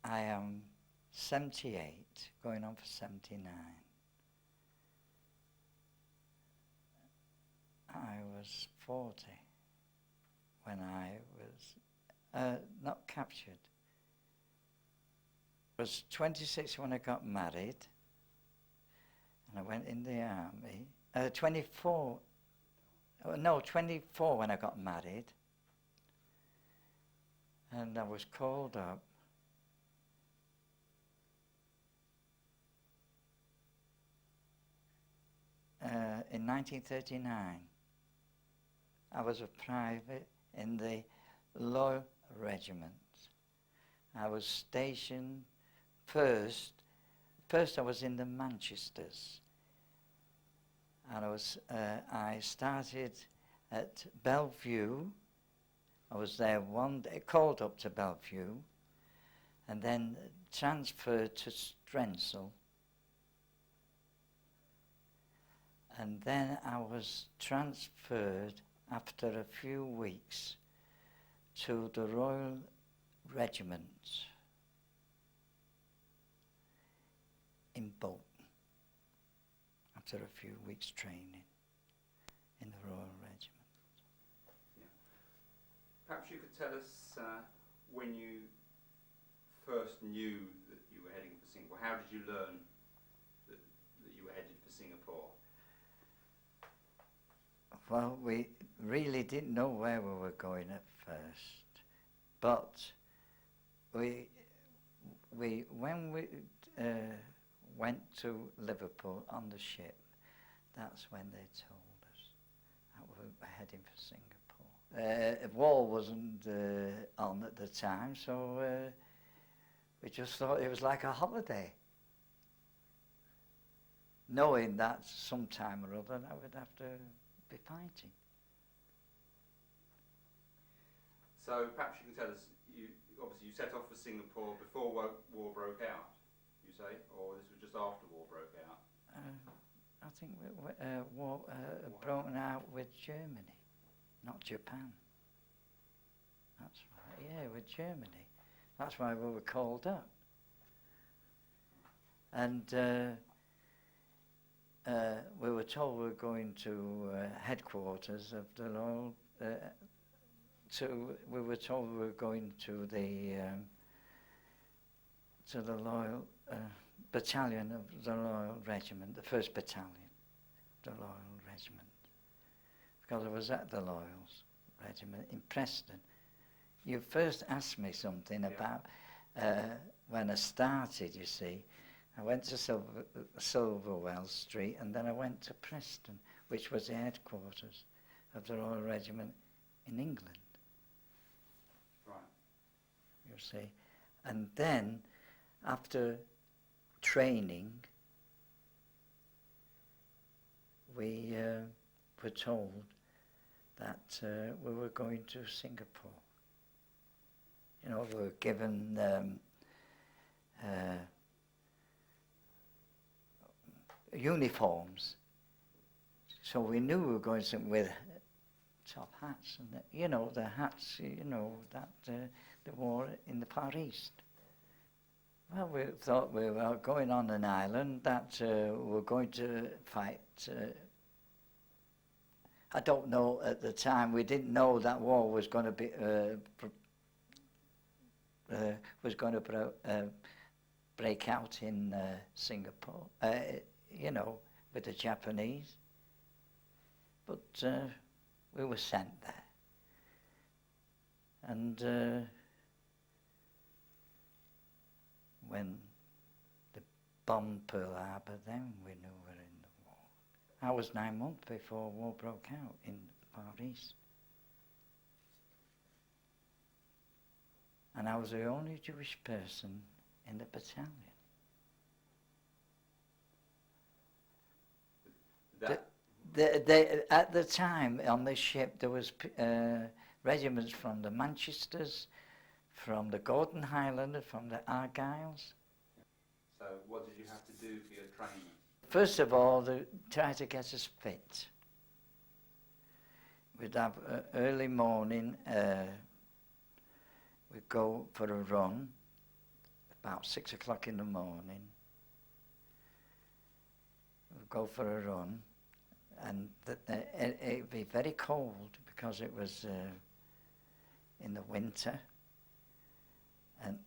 I am 78, going on for 79. I was 40 when I was not captured. I was 26 when I got married, and I went in the army. 24 when I got married, and I was called up. In 1939, I was a private in the Loyal Regiment. I was stationed first I was in the Manchesters, and I started at Bellevue. I was there one day, called up to Bellevue, and then transferred to Strensel. And then I was transferred after a few weeks to the Royal Regiment in Bolton, after a few weeks training in the Royal Regiment. Yeah. Perhaps you could tell us when you first knew that you were heading for Singapore. How did you learn that you were headed for Singapore? Well, we really didn't know where we were going at first, but when we went to Liverpool on the ship, that's when they told us that we were heading for Singapore. War wasn't on at the time, so we just thought it was like a holiday, knowing that sometime or other I would have to be fighting. So perhaps you can tell us, obviously you set off for Singapore before war broke out, you say, or this was just after war broke out? I think war broke out with Germany, not Japan. That's right, yeah, with Germany. That's why we were called up. And we were told we were going to headquarters of the Loyal. We were told we were going to the Loyal Battalion of the Loyal Regiment, the 1st Battalion, the Loyal Regiment, because I was at the Loyals Regiment in Preston. You first asked me something about when I started. You see. I went to Silverwell Street, and then I went to Preston, which was the headquarters of the Royal Regiment in England. Right. You see. And then, after training, we were told that we were going to Singapore. You know, we were given uniforms, so we knew we were going with top hats and the hats that they wore in the Far East. Well, we thought we were going on an island that we were going to fight. I don't know at the time. We didn't know that war was going to be break out in Singapore. With the Japanese. But we were sent there. And when the bomb Pearl Harbor, then we knew we were in the war. I was 9 months before war broke out in the Far East. And I was the only Jewish person in the battalion. At the time on the ship there was regiments from the Manchesters, from the Gordon Highlanders, from the Argylls. So what did you have to do for your training? First of all, they tried to get us fit. We'd have early morning, we'd go for a run, about 6 o'clock in the morning. We'd go for a run, and it'd be very cold because it was in the winter. And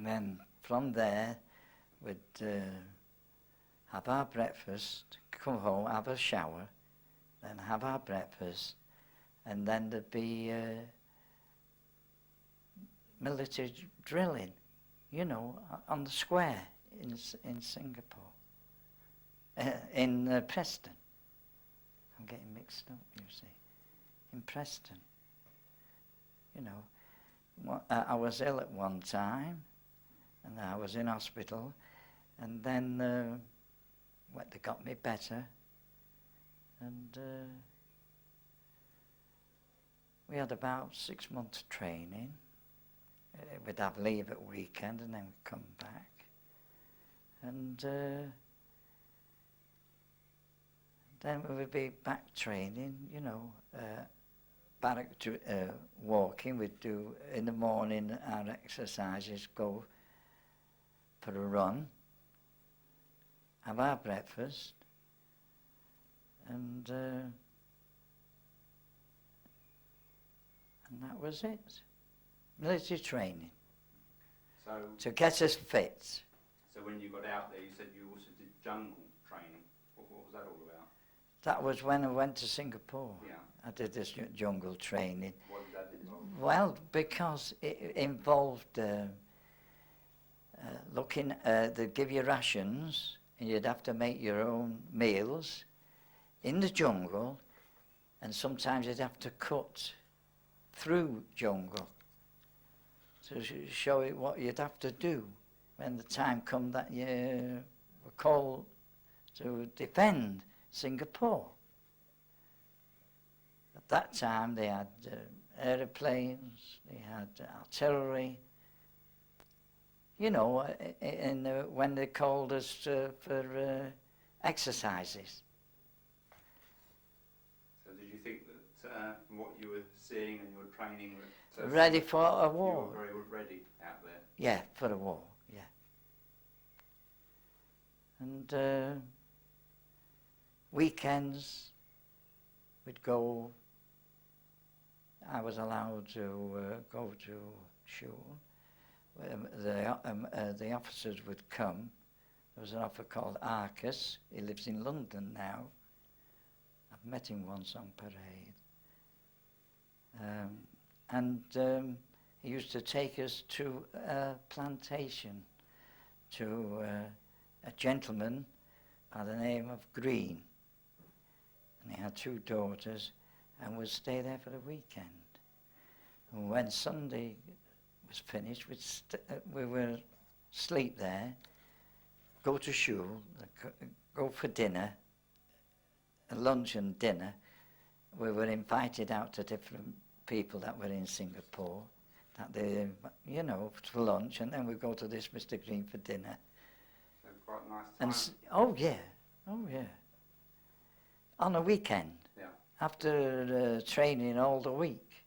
then from there, we'd have our breakfast, come home, have a shower, then have our breakfast, and then there'd be military drilling, you know, on the square in Singapore, in Preston. I'm getting mixed up, you see. In Preston, you know. I was ill at one time, and I was in hospital, and then they got me better, and we had about 6 months training. We'd have leave at weekend, and then we'd come back, and then we would be back training, you know, barrack walking. We'd do in the morning our exercises, go for a run, have our breakfast, and that was it. Military training. So to get us fit. So when you got out there, you said you also did jungle training. What was that all about? That was when I went to Singapore. Yeah. I did this jungle training. What did that involve? Well, because it involved looking, they'd give you rations, and you'd have to make your own meals in the jungle, and sometimes you'd have to cut through jungle to show it what you'd have to do when the time come that you were called to defend Singapore. At that time they had aeroplanes, they had artillery, you know, when they called us for exercises. So did you think that from what you were seeing and your training that Ready for a war? You were very ready out there? Yeah, for a war, yeah. And weekends we'd go, I was allowed to go to school. The officers would come. There was an officer called Arcus. He lives in London now. I've met him once on parade. He used to take us to a plantation, to a gentleman by the name of Green. And he had 2 daughters, and would stay there for the weekend. And when Sunday was finished, we would sleep there, go to school, go for dinner, lunch and dinner. We were invited out to different people that were in Singapore, that they, you know, for lunch, and then we'd go to this Mr. Green for dinner. So quite a nice time. Oh yeah. On a weekend. Yeah. After training all the week.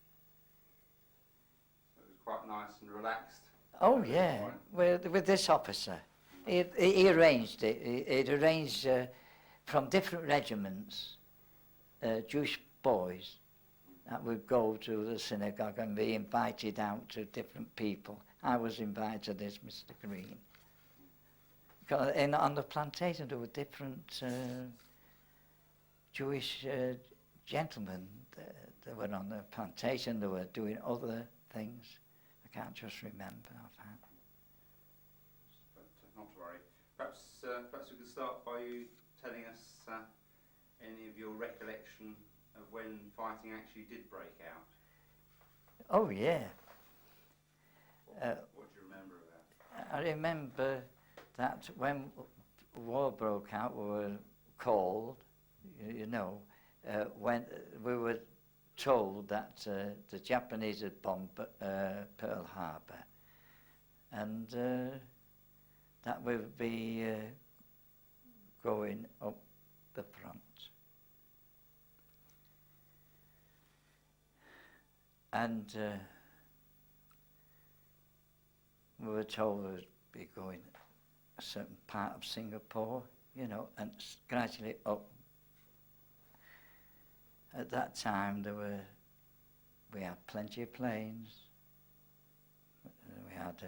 So it was quite nice and relaxed. Oh yeah, with this officer. He arranged it. He'd arranged from different regiments, Jewish boys, that would go to the synagogue and be invited out to different people. I was invited to this Mr. Green. Because on the plantation there were different Jewish gentlemen that were on the plantation. They were doing other things. I can't just remember offhand. But not to worry. Perhaps we could start by you telling us any of your recollection of when fighting actually did break out. Oh yeah. What do you remember about it? I remember that when war broke out, we were called, you know, when we were told that the Japanese had bombed Pearl Harbor, and that we would be going up the front. And we were told be going a certain part of Singapore, you know, and gradually up. At that time, we had plenty of planes. We had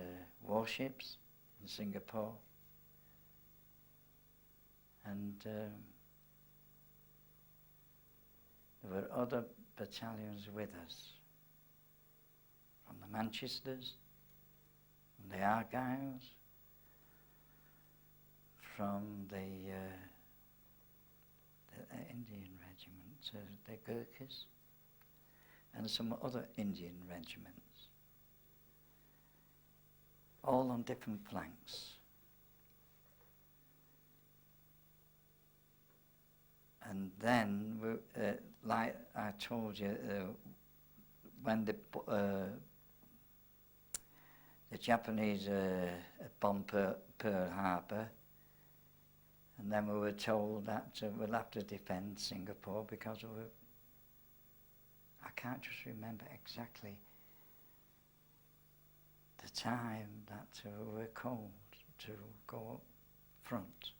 warships in Singapore, and there were other battalions with us, from the Manchesters, from the Argylls, from the Indian regiment, the Gurkhas, and some other Indian regiments, all on different flanks. And then, like I told you, when the Japanese bombed Pearl Harbor, and then we were told that we'll have to defend Singapore because I can't just remember exactly the time that we were called to go up front.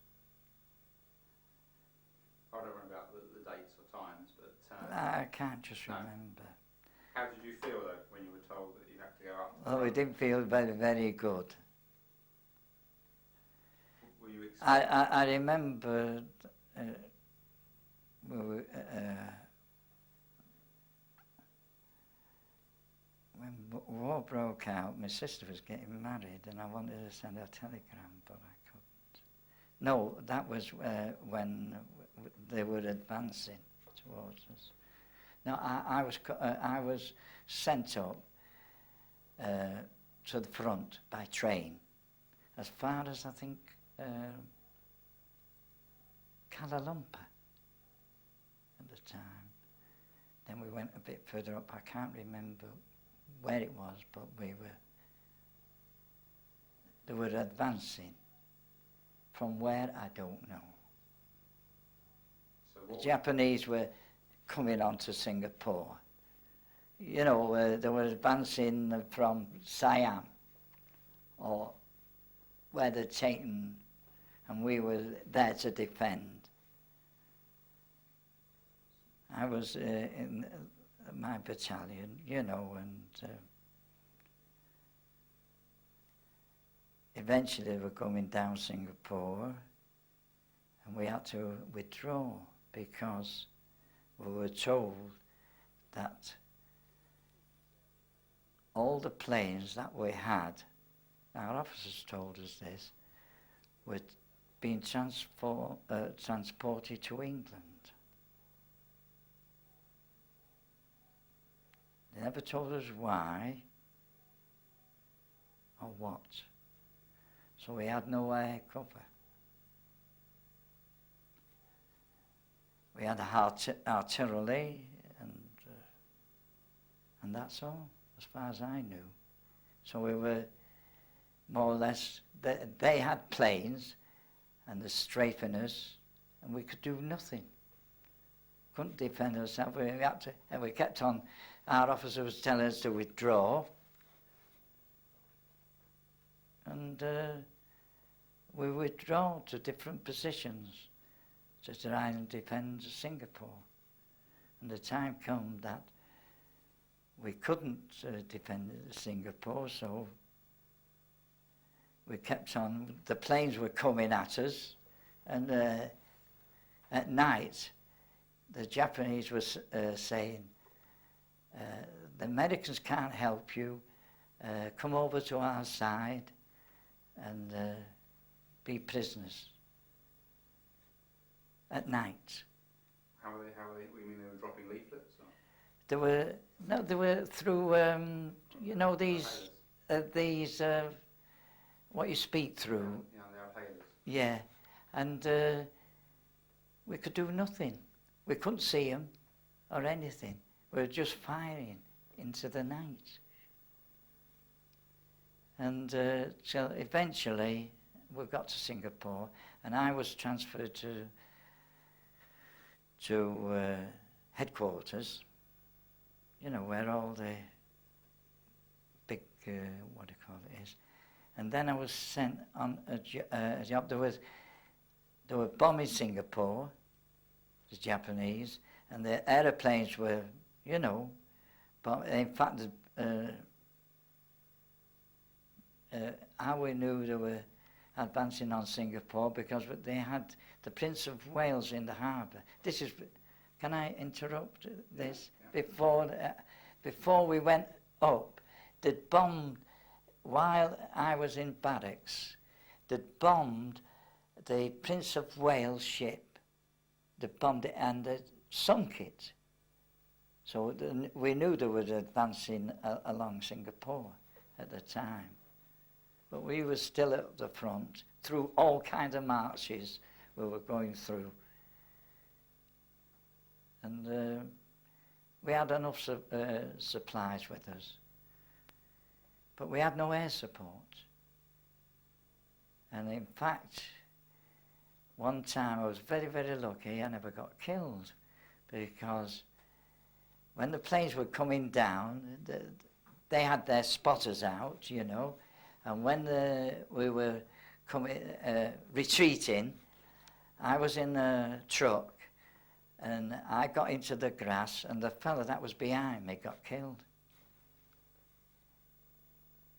I don't remember about the dates or times, but... I can't just no. remember. How did you feel, though, when you were told that you had to go up? Oh, we didn't feel very, very good. Were you excited? I remember when war broke out, my sister was getting married and I wanted to send her a telegram, but I couldn't. No, that was when they were advancing towards us. No, I was sent up to the front by train, as far as I think Kuala Lumpur at the time. Then we went a bit further up. I can't remember where it was, but they were advancing. From where, I don't know. So The Japanese were coming on to Singapore. You know, they were advancing from Siam, or where they'd taken, and we were there to defend. I was in my battalion, you know, and eventually we were coming down Singapore, and we had to withdraw because we were told that all the planes that we had, our officers told us this, were being transported to England. They never told us why or what. So we had no air cover. We had artillery and that's all, as far as I knew. So we were more or less, they had planes and the strafing us, and we could do nothing. Couldn't defend ourselves. We had to, and we kept on. Our officer was telling us to withdraw, and we withdraw to different positions to try and defend Singapore. And the time came that we couldn't defend Singapore, so we kept on. The planes were coming at us, and at night, the Japanese were saying, the Americans can't help you, come over to our side and be prisoners. At night. How were they, you mean they were dropping leaflets? Or? They were through, you know, these, what you speak through. Yeah, they are hailers. Yeah, and we could do nothing. We couldn't see them or anything. We were just firing into the night. And so eventually we got to Singapore, and I was transferred to headquarters, you know, where all the big, what do you call it is. And then I was sent on a job. They were bombing Singapore, the Japanese, and the aeroplanes were, in fact, how we knew they were advancing on Singapore, because they had the Prince of Wales in the harbour. Can I interrupt this? Yeah. Before we went up, they'd bombed, while I was in barracks, they'd bombed the Prince of Wales ship. They bombed it and they sunk it. So we knew they were advancing along Singapore at the time. But we were still at the front, through all kinds of marches we were going through. And we had enough supplies with us. But we had no air support. And in fact, one time I was very, very lucky I never got killed, because when the planes were coming down, they had their spotters out, and when we were retreating, I was in a truck and I got into the grass, and the fella that was behind me got killed.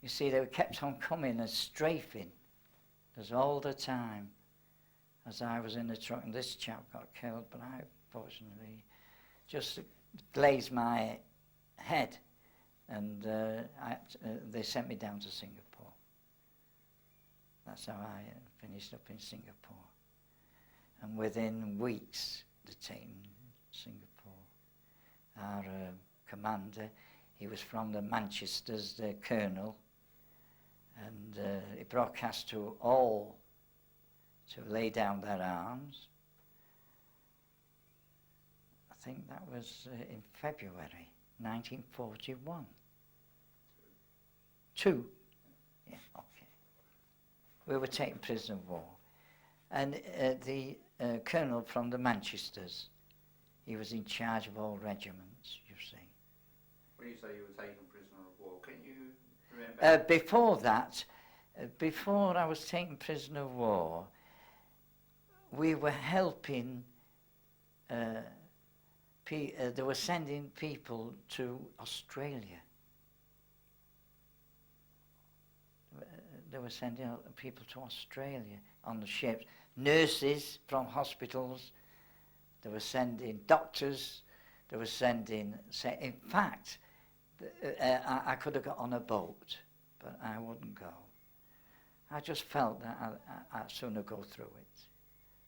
You see, they kept on coming and strafing us all the time as I was in the truck, and this chap got killed, but I fortunately just glazed my head, and they sent me down to Singapore. That's how I finished up in Singapore. And within weeks, they'd taken Singapore. Our commander, he was from the Manchesters, the colonel, and he broadcast to all to lay down their arms. I think that was in February 1941. Two? Yeah, okay. We were taken prisoner of war. And the colonel from the Manchesters, he was in charge of all regiments, you see. When you say you were taken prisoner of war, can you remember? Before that, before I was taken prisoner of war, we were helping, they were sending people to Australia. They were sending people to Australia on the ships. Nurses from hospitals, they were sending doctors, they were sending, in fact, I could have got on a boat, but I wouldn't go. I just felt that I'd sooner go through it,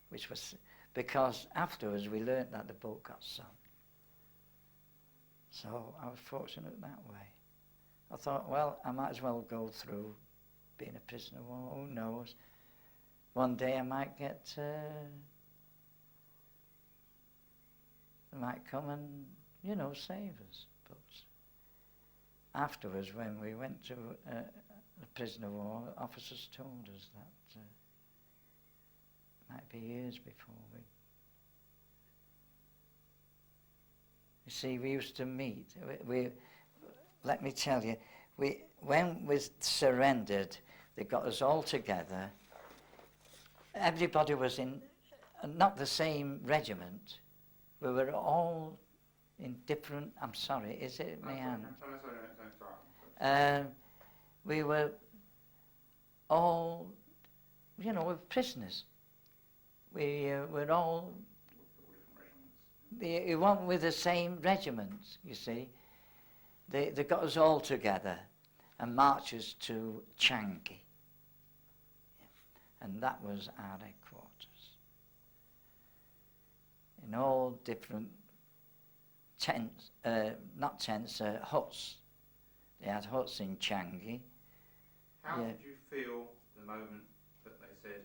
which was, because afterwards we learnt that the boat got sunk. So I was fortunate that way. I thought, well, I might as well go through being a prisoner of war, who knows. One day I might get, they might come and, save us. But afterwards, when we went to the prisoner of war, officers told us that it might be years before we... You see, we used to meet. Let me tell you, when we surrendered, they got us all together. Everybody was in not the same regiment. We were all in different... I'm sorry, is it my hand? We were all, we were prisoners. We were all... We weren't with the same regiment, you see. They got us all together and marched us to Changi. And that was our headquarters. In all different tents, not tents, huts. They had huts in Changi. How did you feel the moment that they said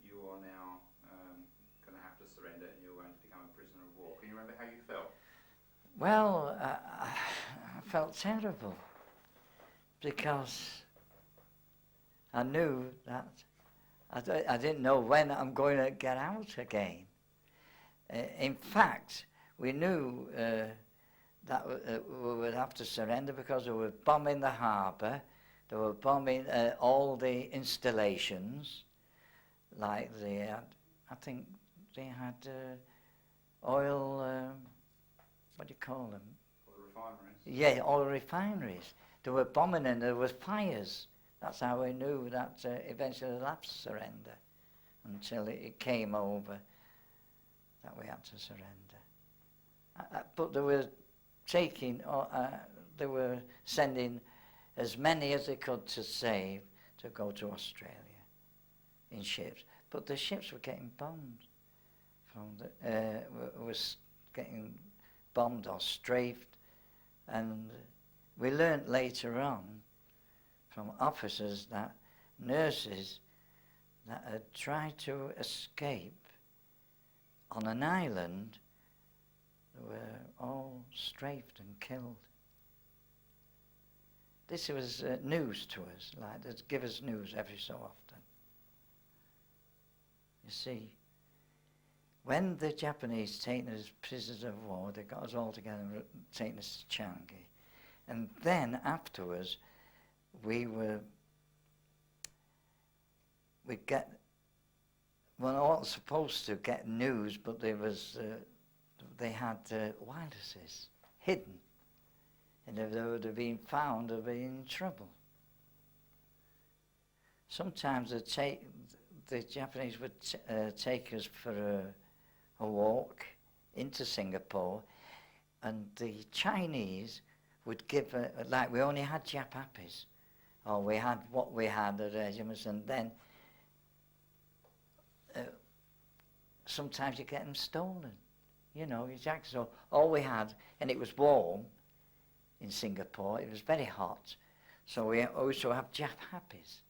you are now going to have to surrender and you're going to become a prisoner of war? Can you remember how you felt? Well, I felt terrible, because I knew that I didn't know when I'm going to get out again. In fact, we knew that we would have to surrender because they were bombing the harbour. They were bombing all the installations, like they had, I think they had oil, what do you call them? Or the refineries. Yeah, oil refineries. They were bombing and there were fires. That's how we knew that eventually they'll have to surrender, until it came over that we had to surrender. But they were they were sending as many as they could to save to go to Australia in ships. But the ships were getting bombed. Was getting bombed or strafed. And we learnt later on from officers that nurses that had tried to escape on an island were all strafed and killed. This was news to us, like they'd give us news every so often. You see, when the Japanese taken us as prisoners of war, they got us all together and taken us to Changi. And then afterwards, we were all supposed to get news, but they had wirelesses hidden. And if they would have been found, they'd be in trouble. Sometimes the Japanese would take us for a walk into Singapore, and the Chinese would give, like we only had Japapis, or we had what we had, the regiments, and then sometimes you get them stolen. You know, exactly. So all we had, and it was warm in Singapore, it was very hot, so we also have Japapis.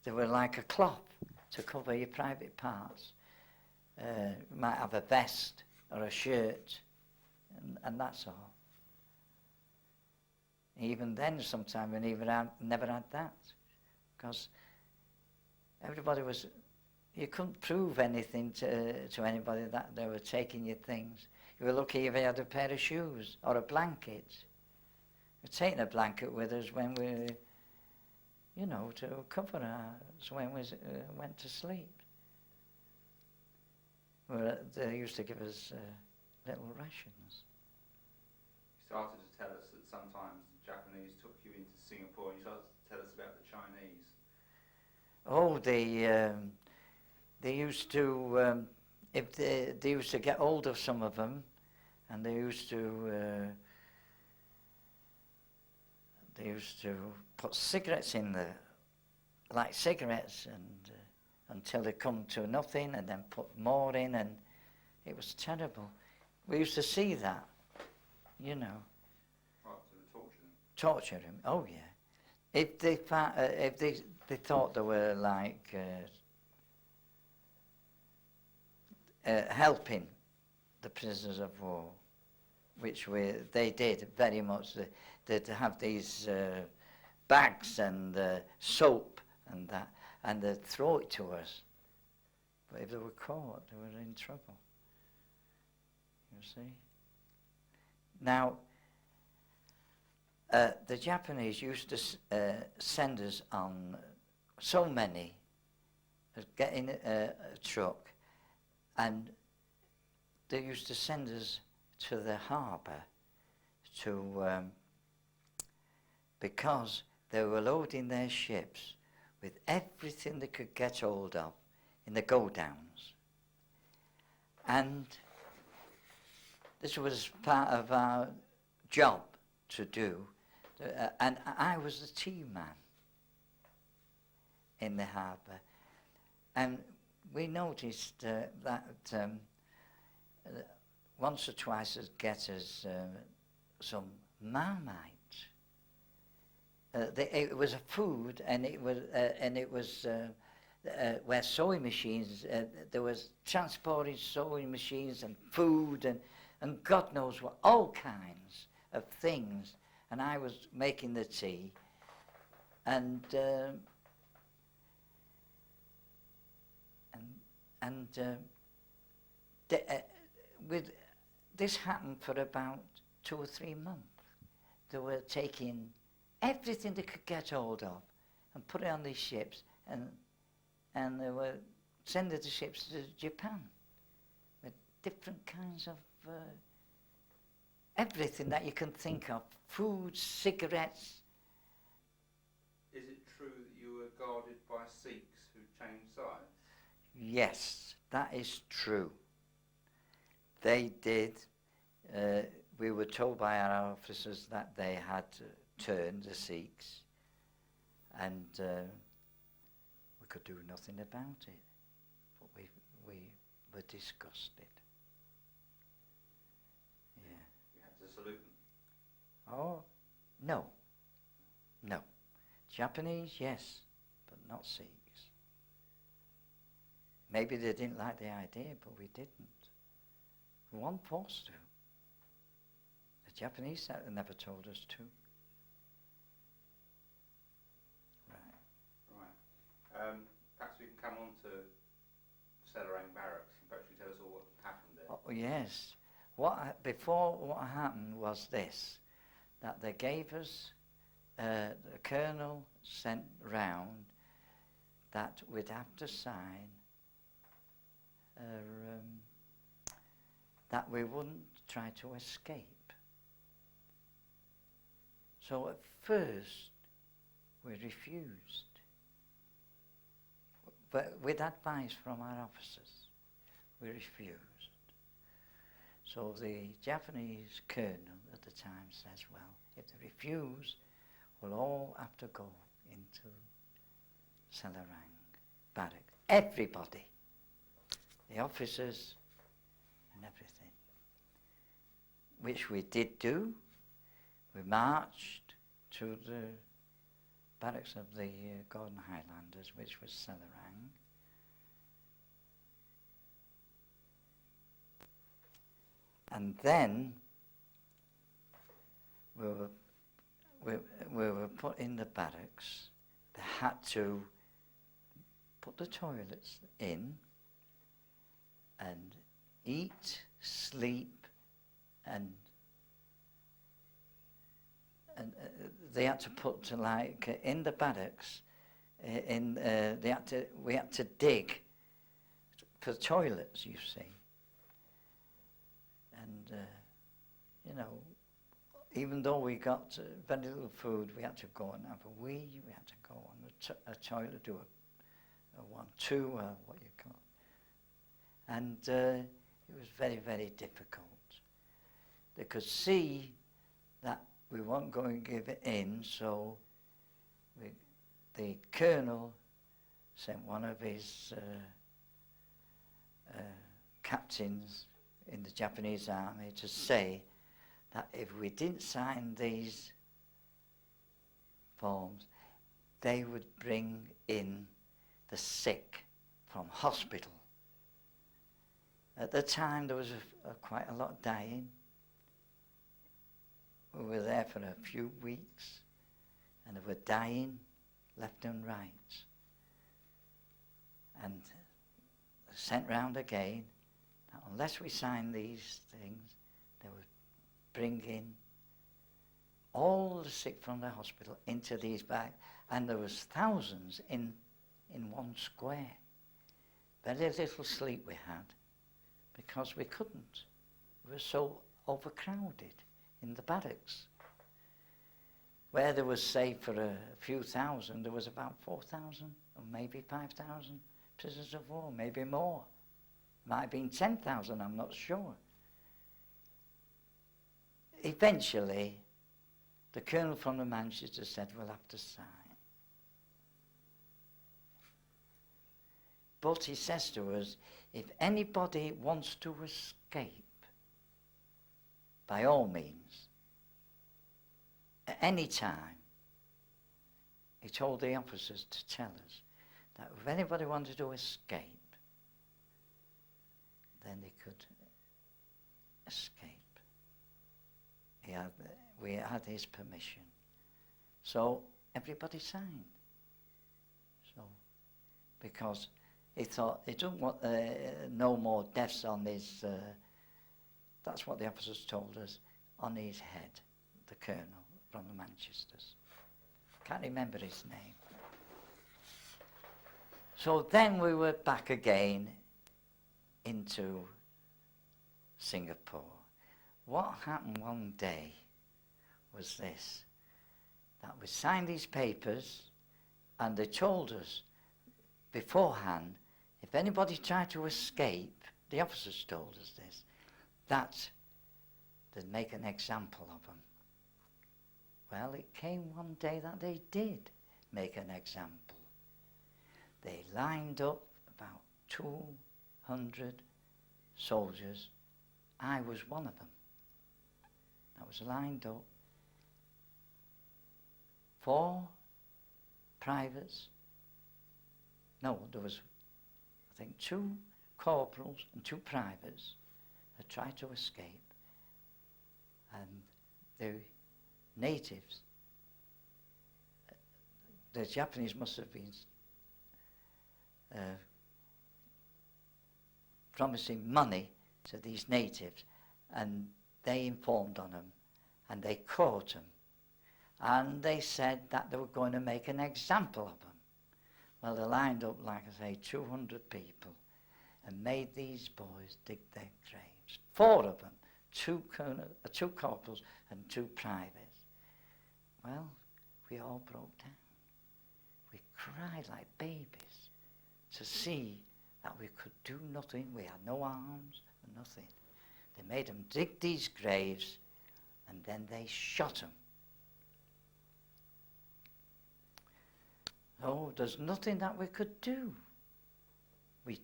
They were like a cloth to cover your private parts. You might have a vest or a shirt, and that's all. Even then, sometimes we never had that, because everybody was. You couldn't prove anything to anybody that they were taking your things. You were lucky if you had a pair of shoes or a blanket. We're taking a blanket with us when we, to cover us when we went to sleep. They used to give us little rations. You started to tell us that sometimes the Japanese took you into Singapore, and you started to tell us about the Chinese. Oh, they used to, if they used to get hold of some of them, and they used to put cigarettes in there, like cigarettes, and until they come to nothing, and then put more in, and it was terrible. We used to see that, Right, to torture them. Torture them. Oh yeah. If they thought they were like helping the prisoners of war, which they did very much. They'd have these bags and soap and that, and they'd throw it to us. But if they were caught, they were in trouble. You see? Now, the Japanese used to send us on so many, get in a truck, and they used to send us to the harbour because they were loading their ships with everything they could get hold of in the go-downs. And this was part of our job to do, and I was the team man in the harbour. And we noticed that once or twice they'd get us some Marmite. It was a food, and it was where sewing machines. There was transporting sewing machines and food and God knows what, all kinds of things. And I was making the tea, and with this happened for about 2 or 3 months. They were taking everything they could get hold of and put it on these ships, and they were sending the ships to Japan with different kinds of everything that you can think of, food, cigarettes. Is it true that you were guarded by Sikhs who changed sides? Yes, that is true. They did. We were told by our officers that they had turned the Sikhs, and we could do nothing about it. But we were disgusted. Yeah. You had to salute them? Oh, no. No. Japanese, yes, but not Sikhs. Maybe they didn't like the idea, but we didn't. We weren't forced to. The Japanese never told us to. Right. Perhaps we can come on to Selarang Barracks and perhaps you tell us all what happened there. Oh, yes. What happened was this, that they gave us, the colonel sent round that we'd have to sign that we wouldn't try to escape. So at first we refused, but with advice from our officers, we refused. So the Japanese colonel at the time says, well, if they refuse, we'll all have to go into Selarang Barracks. Everybody. The officers and everything. Which we did do. We marched to the barracks of the Gordon Highlanders, which was Selarang. And then we were put in the barracks. They had to put the toilets in and eat, sleep, and they had to put in the barracks. We had to dig for toilets, you see. And even though we got very little food, we had to go and have a wee. We had to go on a toilet, do a 1-2, what you call it. And it was very, very difficult. They could see that we weren't going to give it in, so the colonel sent one of his captains in the Japanese army to say that if we didn't sign these forms, they would bring in the sick from hospital. At the time there was quite a lot dying. We were there for a few weeks and they were dying left and right. And sent round again. Now, unless we signed these things, they would bring in all the sick from the hospital into these bags, and there was thousands in one square. Very little sleep we had, because we couldn't. We were so overcrowded in the barracks. Where there was, say, for a few thousand, there was about 4,000 or maybe 5,000 prisoners of war, maybe more. Might have been 10,000, I'm not sure. Eventually, the colonel from the Manchester said, we'll have to sign. But he says to us, if anybody wants to escape, by all means, at any time, he told the officers to tell us that if anybody wanted to escape, then they could escape. We had his permission. So everybody signed. So, because he thought, he didn't want no more deaths on his, that's what the officers told us, on his head, the colonel from the Manchesters. Can't remember his name. So then we were back again into Singapore. What happened one day was this, that we signed these papers and they told us beforehand, if anybody tried to escape, the officers told us this, that they'd make an example of them. Well, it came one day that they did make an example. They lined up about 200 soldiers. I was one of them. I was lined up. 4 privates. No, there was, I think, 2 corporals and 2 privates that tried to escape. And the natives, the Japanese must have been promising money to these natives, and they informed on them, and they caught them, and they said that they were going to make an example of them. Well, they lined up, like I say, 200 people, and made these boys dig their graves. 4 of them, 2 corporals and 2 privates. Well, we all broke down. We cried like babies to see that we could do nothing. We had no arms and nothing. They made them dig these graves, and then they shot them. Oh, there's nothing that we could do. We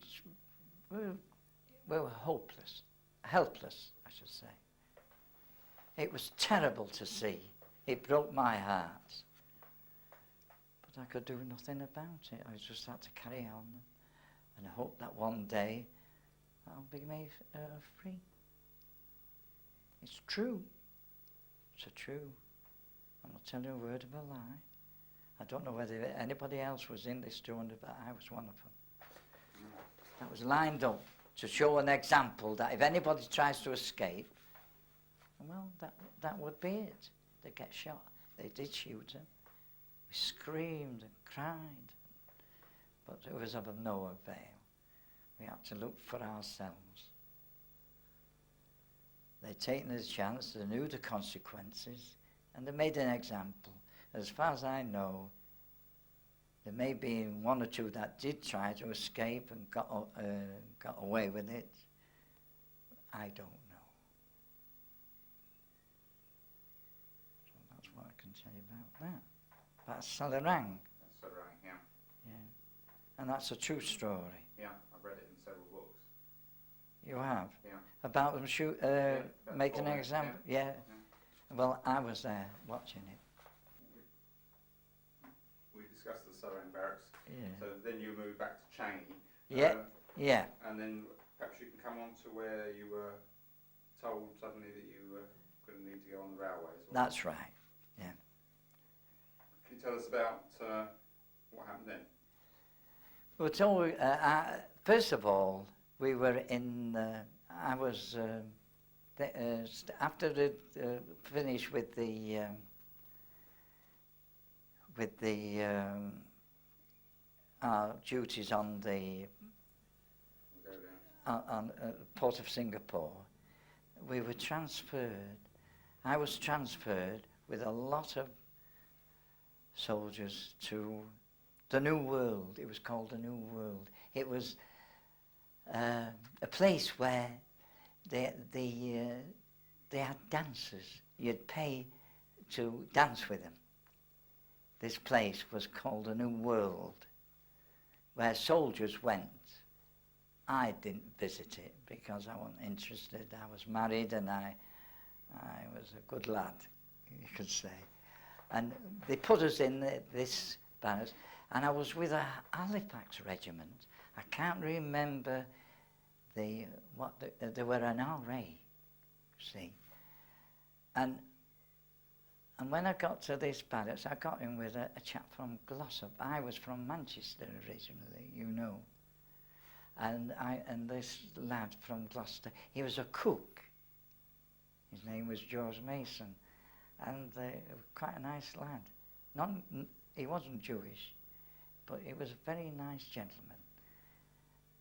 were hopeless, helpless, I should say. It was terrible to see. It broke my heart. But I could do nothing about it. I just had to carry on and hope that one day I'll be made free. It's true. It's true. I'm not telling you a word of a lie. I don't know whether anybody else was in this 200, but I was one of them. That was lined up to show an example that if anybody tries to escape, well, that would be it. They'd get shot. They did shoot them. We screamed and cried, but it was of no avail. We had to look for ourselves. They'd taken a chance, they knew the consequences, and they made an example. As far as I know, there may be 1 or 2 that did try to escape and got away with it. I don't know. So that's what I can tell you about that. That's Salarang. That's Salarang, yeah. Yeah. And that's a true story. Yeah, I've read it in several books. You have? Yeah. About them About making an bombing, example? yeah. Yeah. Well, I was there watching it. We discussed the Salarang barracks. Yeah. So then you moved back to Changi. Yeah. Yeah. And then perhaps you can come on to where you were told suddenly that you were going to need to go on the railway as well. That's right. Yeah. Can you tell us about what happened then? Well, so, first of all, we were in. I was after the finish with the duties on the on Port of Singapore. We were transferred. I was transferred with a lot of soldiers to the New World. It was called the New World. It was a place where they had dancers. You'd pay to dance with them. This place was called the New World, where soldiers went. I didn't visit it because I wasn't interested. I was married and I was a good lad, you could say. And they put us in this barracks, and I was with a Halifax regiment. I can't remember they were an RA, see. And when I got to this barracks, I got in with a chap from Glossop. I was from Manchester originally, you know. And this lad from Gloucester, he was a cook. His name was George Mason, and quite a nice lad. he wasn't Jewish, but he was a very nice gentleman.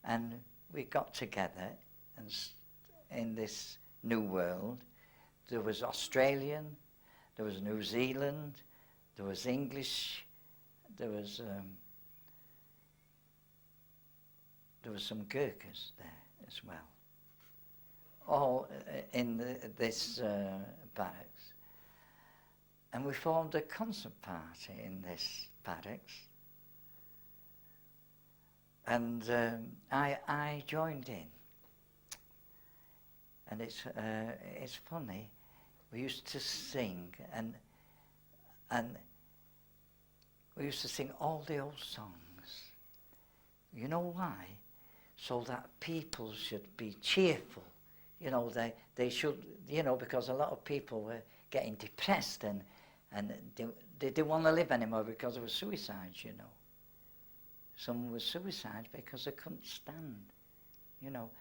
And we got together, and in this new world, there was Australian, there was New Zealand, there was English, there was some Gurkhas there as well, all in this barracks. And we formed a concert party in this barracks. And I joined in. And it's funny, we used to sing, and we used to sing all the old songs. You know why? So that people should be cheerful. You know, they should, you know, because a lot of people were getting depressed and they didn't want to live anymore because there were suicides, you know. Some were suicides because they couldn't stand, you know,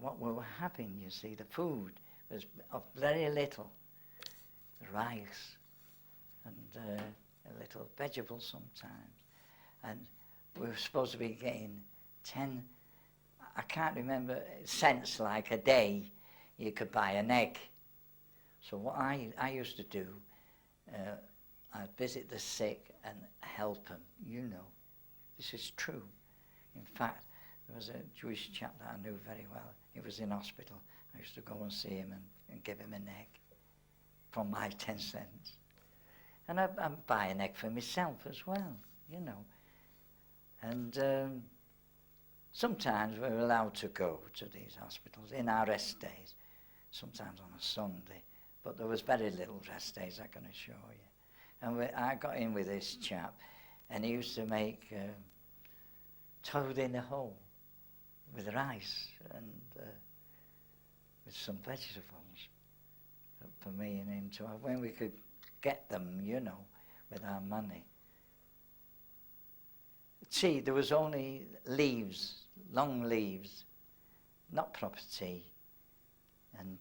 what we were having, you see. The food was of very little. Rice and a little vegetables sometimes. And we were supposed to be getting 10, I can't remember, cents like a day you could buy an egg. So what I used to do, I'd visit the sick and help them, you know. This is true. In fact, there was a Jewish chap that I knew very well. He was in hospital. I used to go and see him and give him an egg from my 10 cents. And I'd buy an egg for myself as well, you know. And sometimes we were allowed to go to these hospitals in our rest days, sometimes on a Sunday. But there was very little rest days, I can assure you. And I got in with this chap, and he used to make toad in a hole with rice and with some vegetables for me and him to have when we could get them, you know, with our money. See, there was only leaves, long leaves, not proper tea. And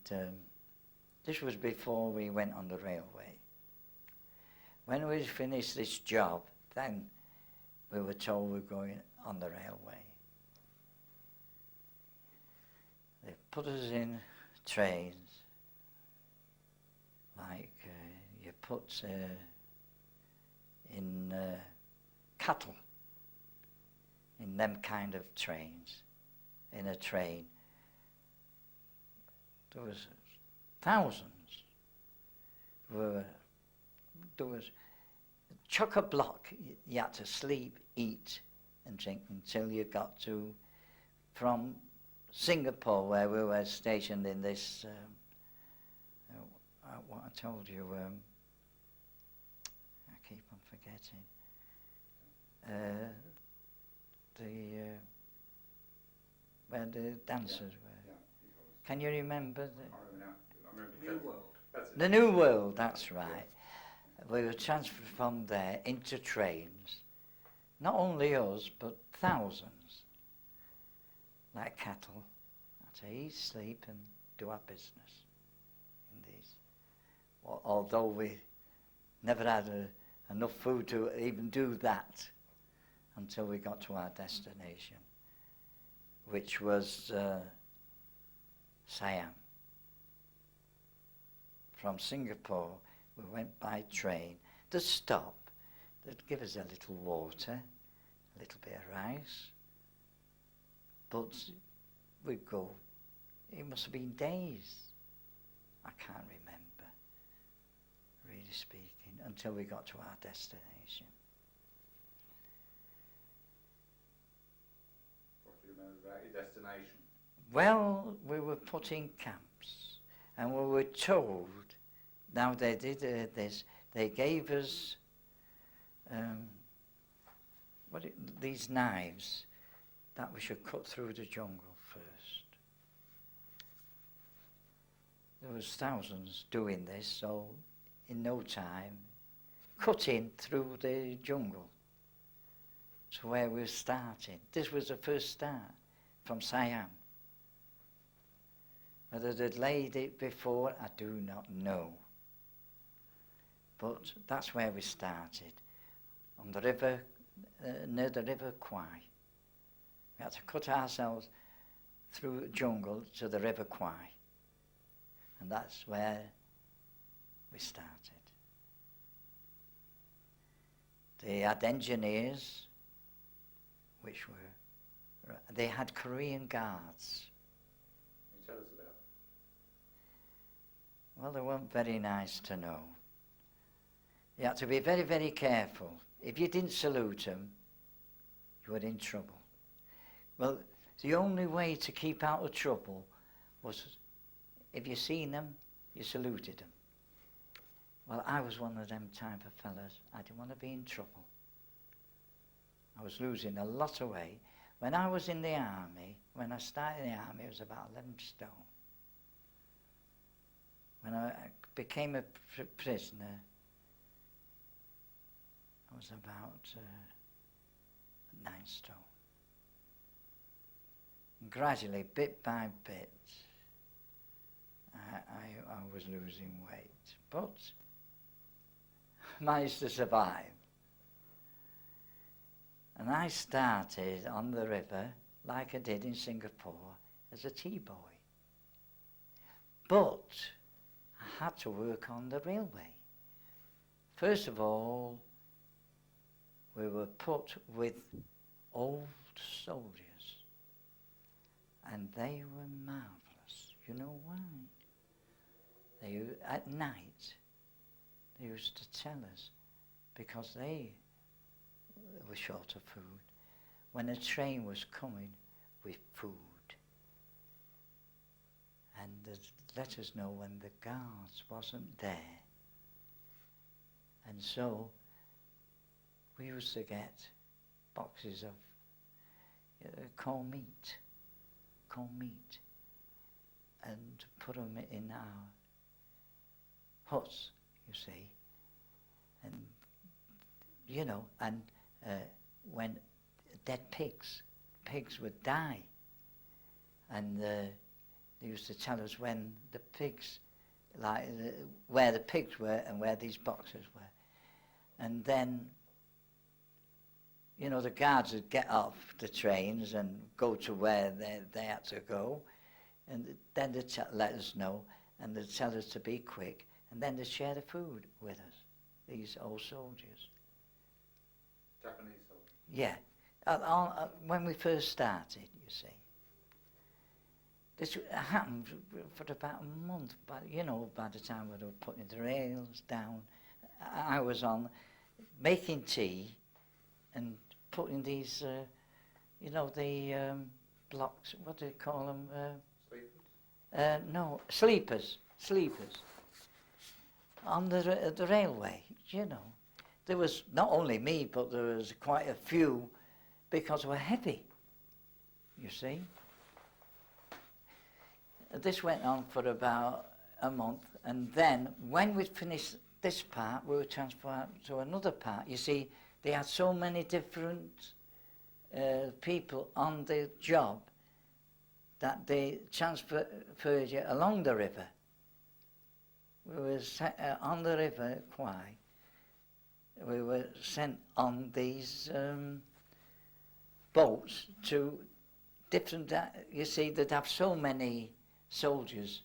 this was before we went on the railway. When we finished this job, then we were told we were going on the railway. They put us in trains, like you put in cattle, in them kind of trains, in a train. There was thousands. There was chock-a-block. You had to sleep, eat, and drink until you got to, from Singapore, where we were stationed in this, what I told you, I keep on forgetting, where the dancers were. Yeah. Can you remember? I remember New World. That's it. The New World, that's right. We were transferred from there into trains. Not only us, but thousands, like cattle, had to eat, sleep, and do our business in these. Although we never had enough food to even do that until we got to our destination, which was Siam. From Singapore, we went by train. They'd stop, they'd give us a little water, a little bit of rice, but we'd go, it must have been days, I can't remember, really speaking, until we got to our destination. What do you remember about your destination? Well, we were put in camps, and we were told, now they did this, they gave us these knives that we should cut through the jungle first. There was thousands doing this, so in no time, cutting through the jungle to where we were starting. This was the first start from Siam. Whether they'd laid it before, I do not know. But that's where we started. on the river, near the River Kwai. We had to cut ourselves through the jungle to the River Kwai. And that's where we started. They had engineers, which were, they had Korean guards. Can you tell us about them? Well, they weren't very nice to know. You had to be very, very careful. If you didn't salute them, you were in trouble. Well, the only way to keep out of trouble was if you seen them, you saluted them. Well, I was one of them type of fellas. I didn't want to be in trouble. I was losing a lot of weight. When I was in the army, when I started in the army, I was about 11 stone. When I became a prisoner, I was about 9 stone. And gradually, bit by bit, I was losing weight. But managed to survive. And I started on the river, like I did in Singapore, as a tea boy. But I had to work on the railway. First of all, we were put with old soldiers. And they were marvellous. You know why? At night, they used to tell us, because they were short of food, when a train was coming with food. And they'd let us know when the guards wasn't there. And so we used to get boxes of corned meat, and put them in our huts, you see. And, you know, and when dead pigs would die, and they used to tell us when the pigs, like where the pigs were and where these boxes were. And then, you know, the guards would get off the trains and go to where they had to go, and then they'd let us know, and they'd tell us to be quick, and then they'd share the food with us, these old soldiers. Japanese soldiers? Yeah. When we first started, you see. This happened for about a month, but, you know, by the time we were putting the rails down, I was on making tea and putting these, you know, the blocks, what do they call them? Sleepers? No, sleepers. On the railway, you know. There was not only me, but there was quite a few, because we're heavy, you see. This went on for about a month, and then when we'd finished this part, we were transferred to another part. You see, they had so many different people on the job that they transferred you along the river. We were on the River Kwai. We were sent on these boats to different, you see, they'd have so many soldiers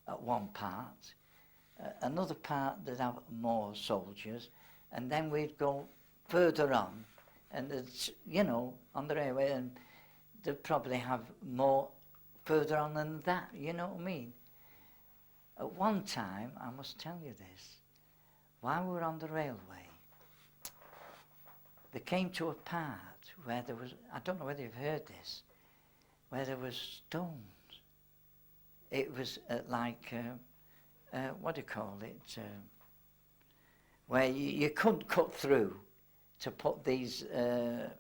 at one part, another part they'd have more soldiers, and then we'd go further on, and it's, you know, on the railway, and they'd probably have more further on than that, you know what I mean? At one time, I must tell you this, while we were on the railway, they came to a part where there was, I don't know whether you've heard this, where there was stones. It was like, what do you call it, where you couldn't cut through to put these, Boulders?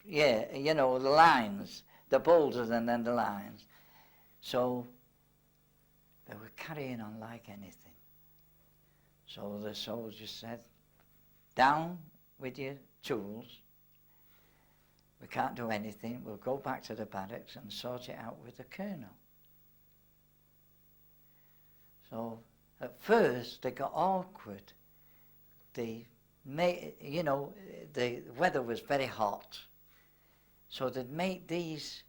yeah, you know, the lines, the boulders and then the lines. So they were carrying on like anything. So the soldiers said, down with your tools. We can't do anything. We'll go back to the barracks and sort it out with the colonel. So at first they got awkward, the the weather was very hot, so they'd make these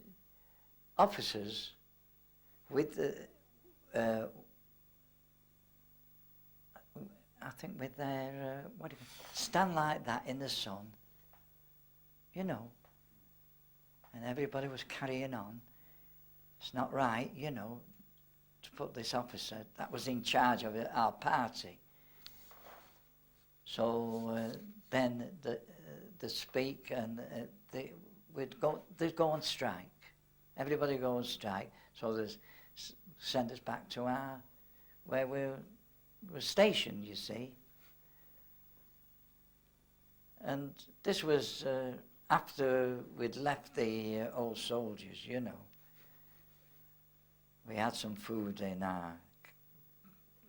officers with I think with their stand like that in the sun, and everybody was carrying on. It's not right, to put this officer that was in charge of our party. So then the speak and they'd go on strike. Everybody go on strike. So they send us back to where we were stationed, you see. And this was after we'd left the old soldiers, We had some food in our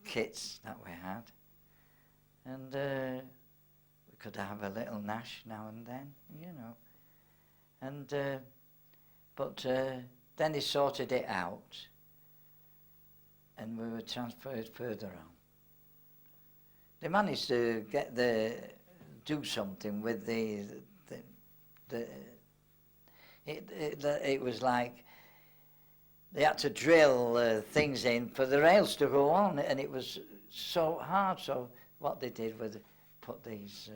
kits that we had. And we could have a little nash now and then, And but then they sorted it out, and we were transferred further on. They managed to do something with it was like they had to drill things in for the rails to go on, and it was so hard. So what they did was put these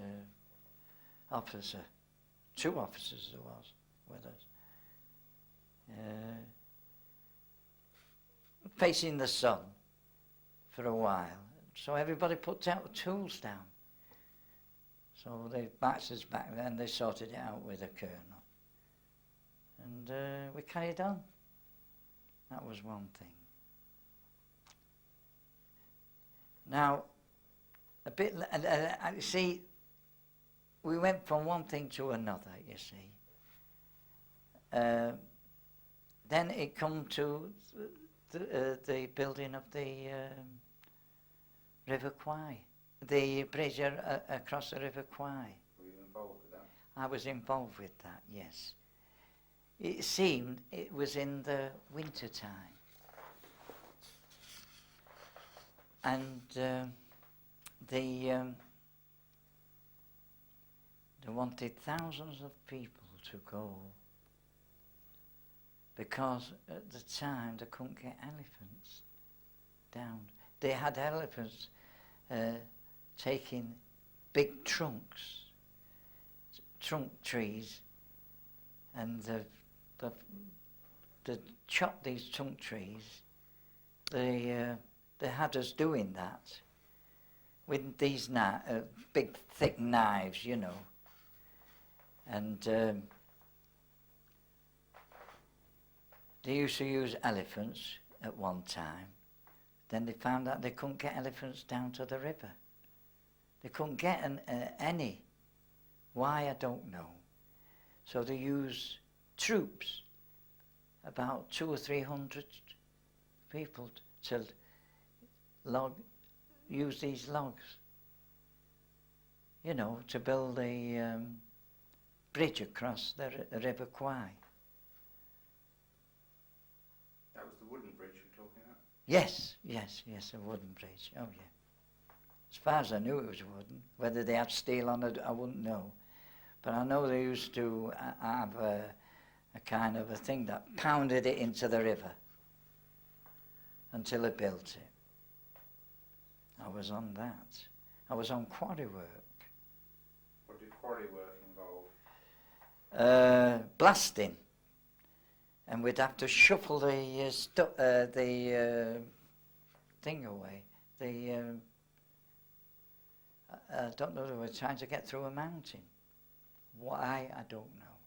two officers there was with us, facing the sun for a while. So everybody put out the tools down. So they marched us back then, they sorted it out with a colonel. And we carried on. That was one thing. Now, you see, we went from one thing to another, you see. Then it come to the building of the River Kwai, the bridge across the River Kwai. Were you involved with that? I was involved with that, yes. It seemed it was in the winter time. And they wanted thousands of people to go because at the time they couldn't get elephants down. They had elephants taking big trunk trees, and they chopped these trunk trees. They had us doing that with these big thick knives, and they used to use elephants at one time. Then they found out they couldn't get elephants down to the river. They couldn't get any. Why, I don't know. So they used troops, about 200 or 300 people to use these logs, to build a bridge across the River Kwai. That was the wooden bridge you're talking about? Yes, a wooden bridge, oh yeah. As far as I knew it was wooden. Whether they had steel on it, I wouldn't know. But I know they used to have a kind of a thing that pounded it into the river until they built it. I was on that. I was on quarry work. What did quarry work involve? Blasting. And we'd have to shuffle the thing away. I don't know, they were trying to get through a mountain. Why, I don't know.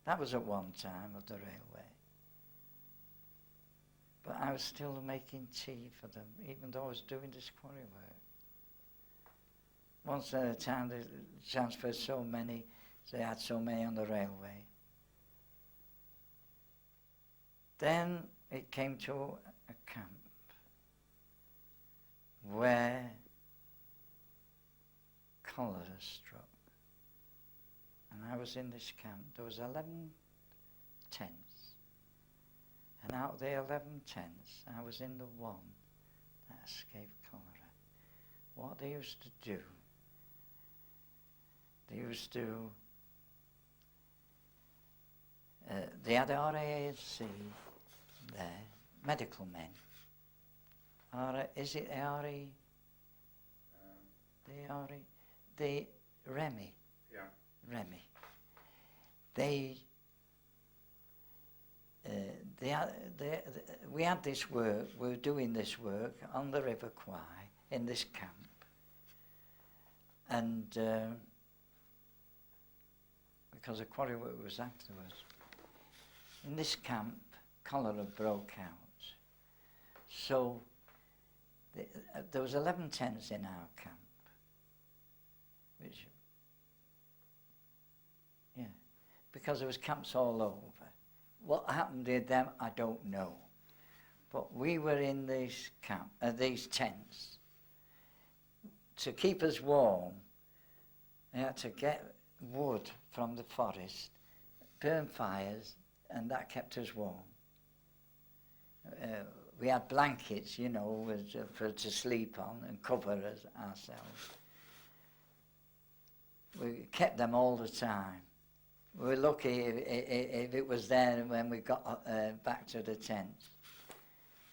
That was at one time of the railway. But I was still making tea for them, even though I was doing this quarry work. Once at a time they transferred so many, they had so many on the railway. Then it came to a camp where cholera struck. And I was in this camp. There was 11 tents. And out of the 11 tents, I was in the one that escaped cholera. What they used to do, They used to, they had RAC there, medical men. Is it RE? The RE? The Remy. Yeah. Remy. They we had this work, we were doing this work on the River Kwai in this camp. And because the quarry work was afterwards. In this camp, cholera broke out. So there was 11 tents in our camp. Which, yeah, because there was camps all over. What happened to them, I don't know. But we were in these tents. To keep us warm, they had to get wood from the forest, burn fires, and that kept us warm. We had blankets, you know, to sleep on and cover us ourselves. We kept them all the time. We were lucky if it was there when we got back to the tent.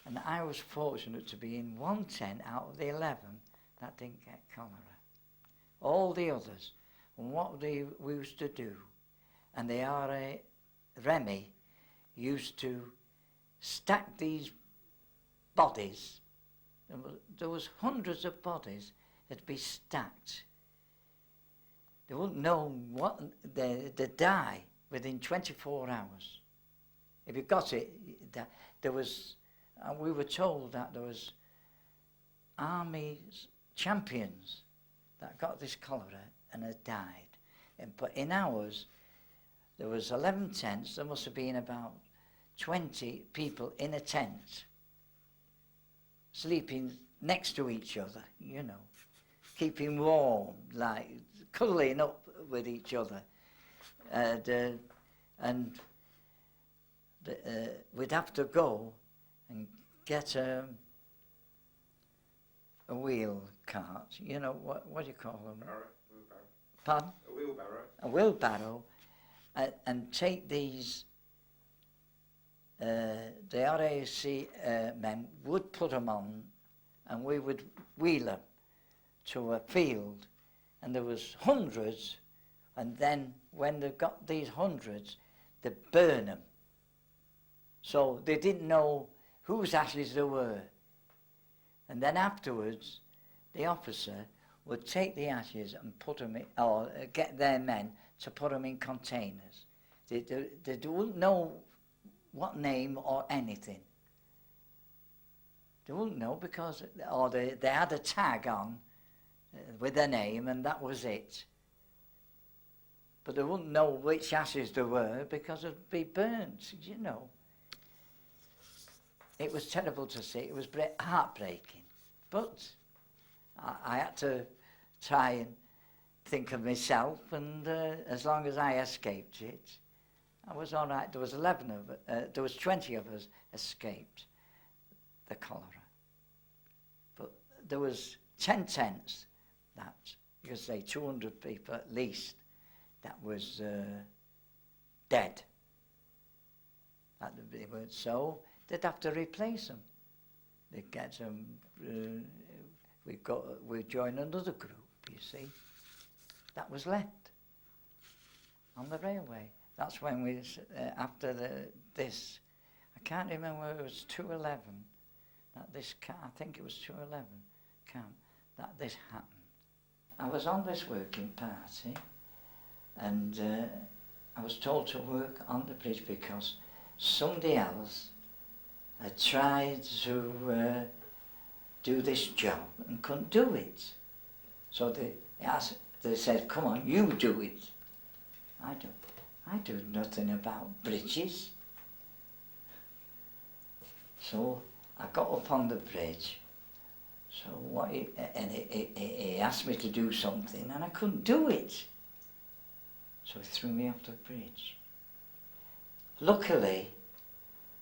And I was fortunate to be in one tent out of the 11 that didn't get cholera. All the others, and what we used to do, and the Remy used to stack these bodies. There was hundreds of bodies that'd be stacked. They wouldn't know what they'd die within 24 hours. If you got it, there was. We were told that there was army champions that got this cholera and had died. But in ours, there was 11 tents. There must have been about 20 people in a tent, sleeping next to each other, you know, keeping warm, like cuddling up with each other. And we'd have to go and get a wheel cart, you know, what do you call them? Wheelbarrow. Pardon? A wheelbarrow. A wheelbarrow, and take these, the RAC men would put them on, and we would wheel them to a field, and there was hundreds, and then when they got these hundreds, they burn them. So they didn't know whose ashes there were. And then afterwards, the officer would take the ashes and put them in, or get their men to put them in containers. They wouldn't know what name or anything. They wouldn't know because, or they had a tag on with their name, and that was it. But they wouldn't know which ashes there were because it'd be burnt, you know. It was terrible to see. It was heartbreaking. But I had to try and think of myself, and as long as I escaped it, I was all right. There was 20 of us escaped the cholera. But there was 10 tents that, you could say 200 people at least, that was dead. So they'd have to replace them. They'd get them. We joined another group. You see, that was left on the railway. That's when we after this. I can't remember whether it was 211 that this. I think it was 211 camp that this happened. I was on this working party, and I was told to work on the bridge because somebody else had tried to do this job and couldn't do it. So they said, "Come on, you do it." I do nothing about bridges. So I got up on the bridge. So he asked me to do something, and I couldn't do it. So he threw me off the bridge. Luckily,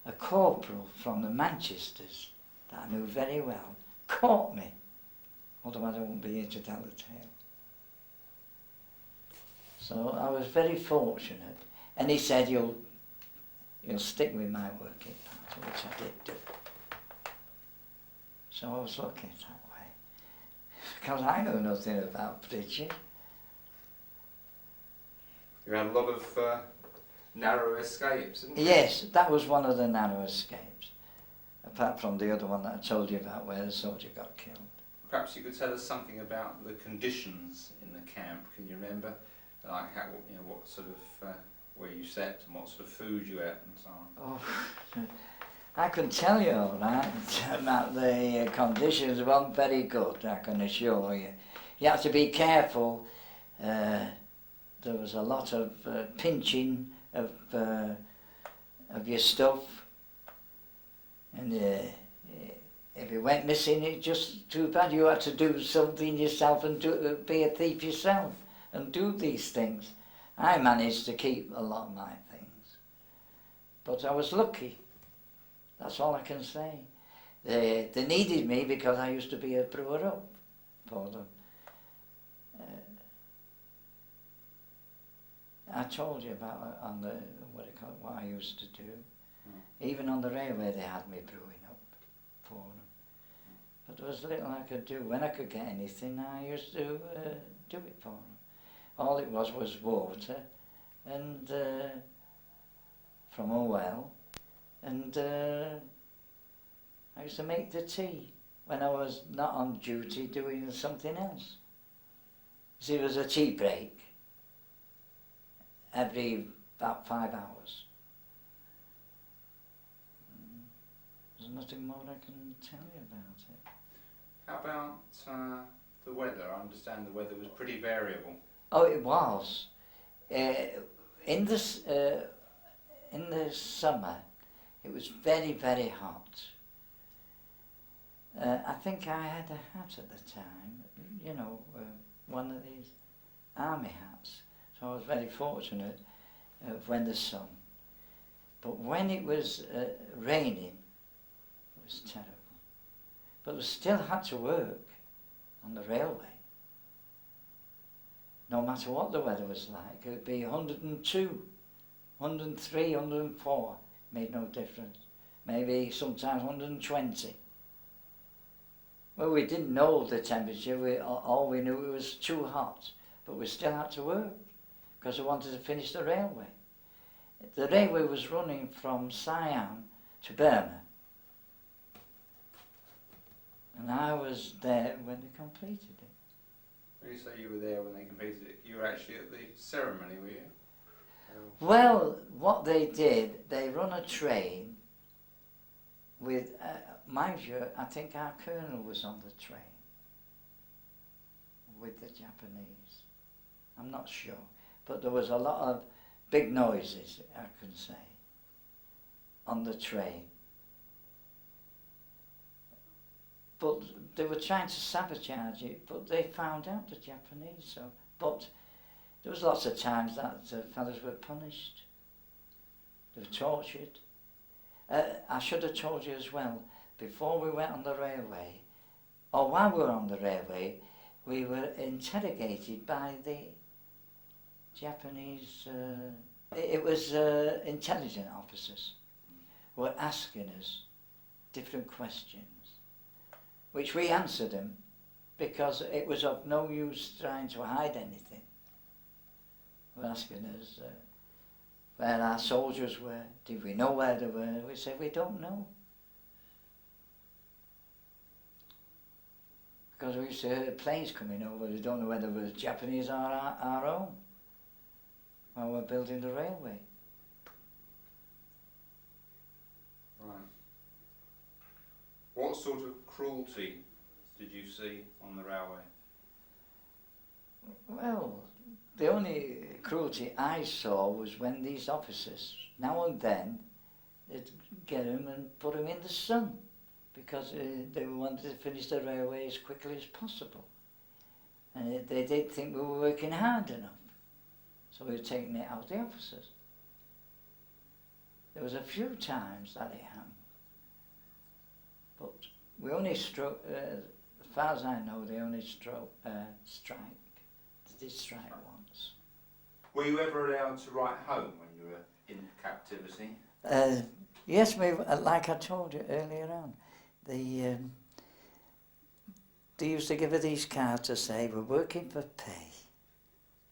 a corporal from the Manchesters that I knew very well caught me. Otherwise I won't be here to tell the tale. So I was very fortunate. And he said, you'll stick with my working party, which I did do. So I was lucky that way. Because I know nothing about preaching. You had a lot of narrow escapes, didn't you? Yes, that was one of the narrow escapes. Apart from the other one that I told you about where the soldier got killed. Perhaps you could tell us something about the conditions in the camp. Can you remember, like how, what sort of where you slept and what sort of food you ate and so on? Oh, I can tell you all right about the conditions weren't very good, I can assure you. You had to be careful. There was a lot of pinching of your stuff, and if it went missing, it's just too bad. You had to do something yourself and be a thief yourself and do these things. I managed to keep a lot of my things, but I was lucky. That's all I can say. They needed me because I used to be a brewer up for them. I told you about on the what I used to do. Even on the railway, they had me brewing up for them. But there was little I could do. When I could get anything, I used to do it for them. All it was water, and from a well, and I used to make the tea when I was not on duty doing something else. See, there was a tea break every about 5 hours. There's nothing more I can tell you about it. How about the weather? I understand the weather was pretty variable. Oh, it was. In the summer, it was very, very hot. I think I had a hat at the time, one of these army hats. So I was very fortunate when the sun. But when it was raining, it was terrible. But we still had to work on the railway. No matter what the weather was like, it would be 102, 103, 104, made no difference. Maybe sometimes 120. Well, we didn't know the temperature, all we knew it was too hot, but we still had to work because we wanted to finish the railway. The railway was running from Siam to Berner. And I was there when they completed it. When you say you were there when they completed it, you were actually at the ceremony, were you? Well, what they did, they run a train with, mind you, I think our colonel was on the train with the Japanese. I'm not sure. But there was a lot of big noises, I can say, on the train. But they were trying to sabotage it, but they found out, the Japanese. So, but there was lots of times that fellas were punished. They were tortured. I should have told you as well, before we went on the railway, or while we were on the railway, we were interrogated by the Japanese, it was intelligence officers who were asking us different questions, which we answered them because it was of no use trying to hide anything. They were asking us where our soldiers were, did we know where they were? We said we don't know. Because we used to hear planes coming over, we don't know whether it was Japanese or our own while we're building the railway. Right. What sort of cruelty did you see on the railway? Well, the only cruelty I saw was when these officers, now and then, they'd get them and put them in the sun because they wanted to finish the railway as quickly as possible. And they did think we were working hard enough. So we were taking it out of the officers. There was a few times that it happened. But we only struck, as far as I know, they only strike. They did strike once. Were you ever allowed to write home when you were in captivity? Yes, like I told you earlier on, they used to give her these cards to say, we're working for pay,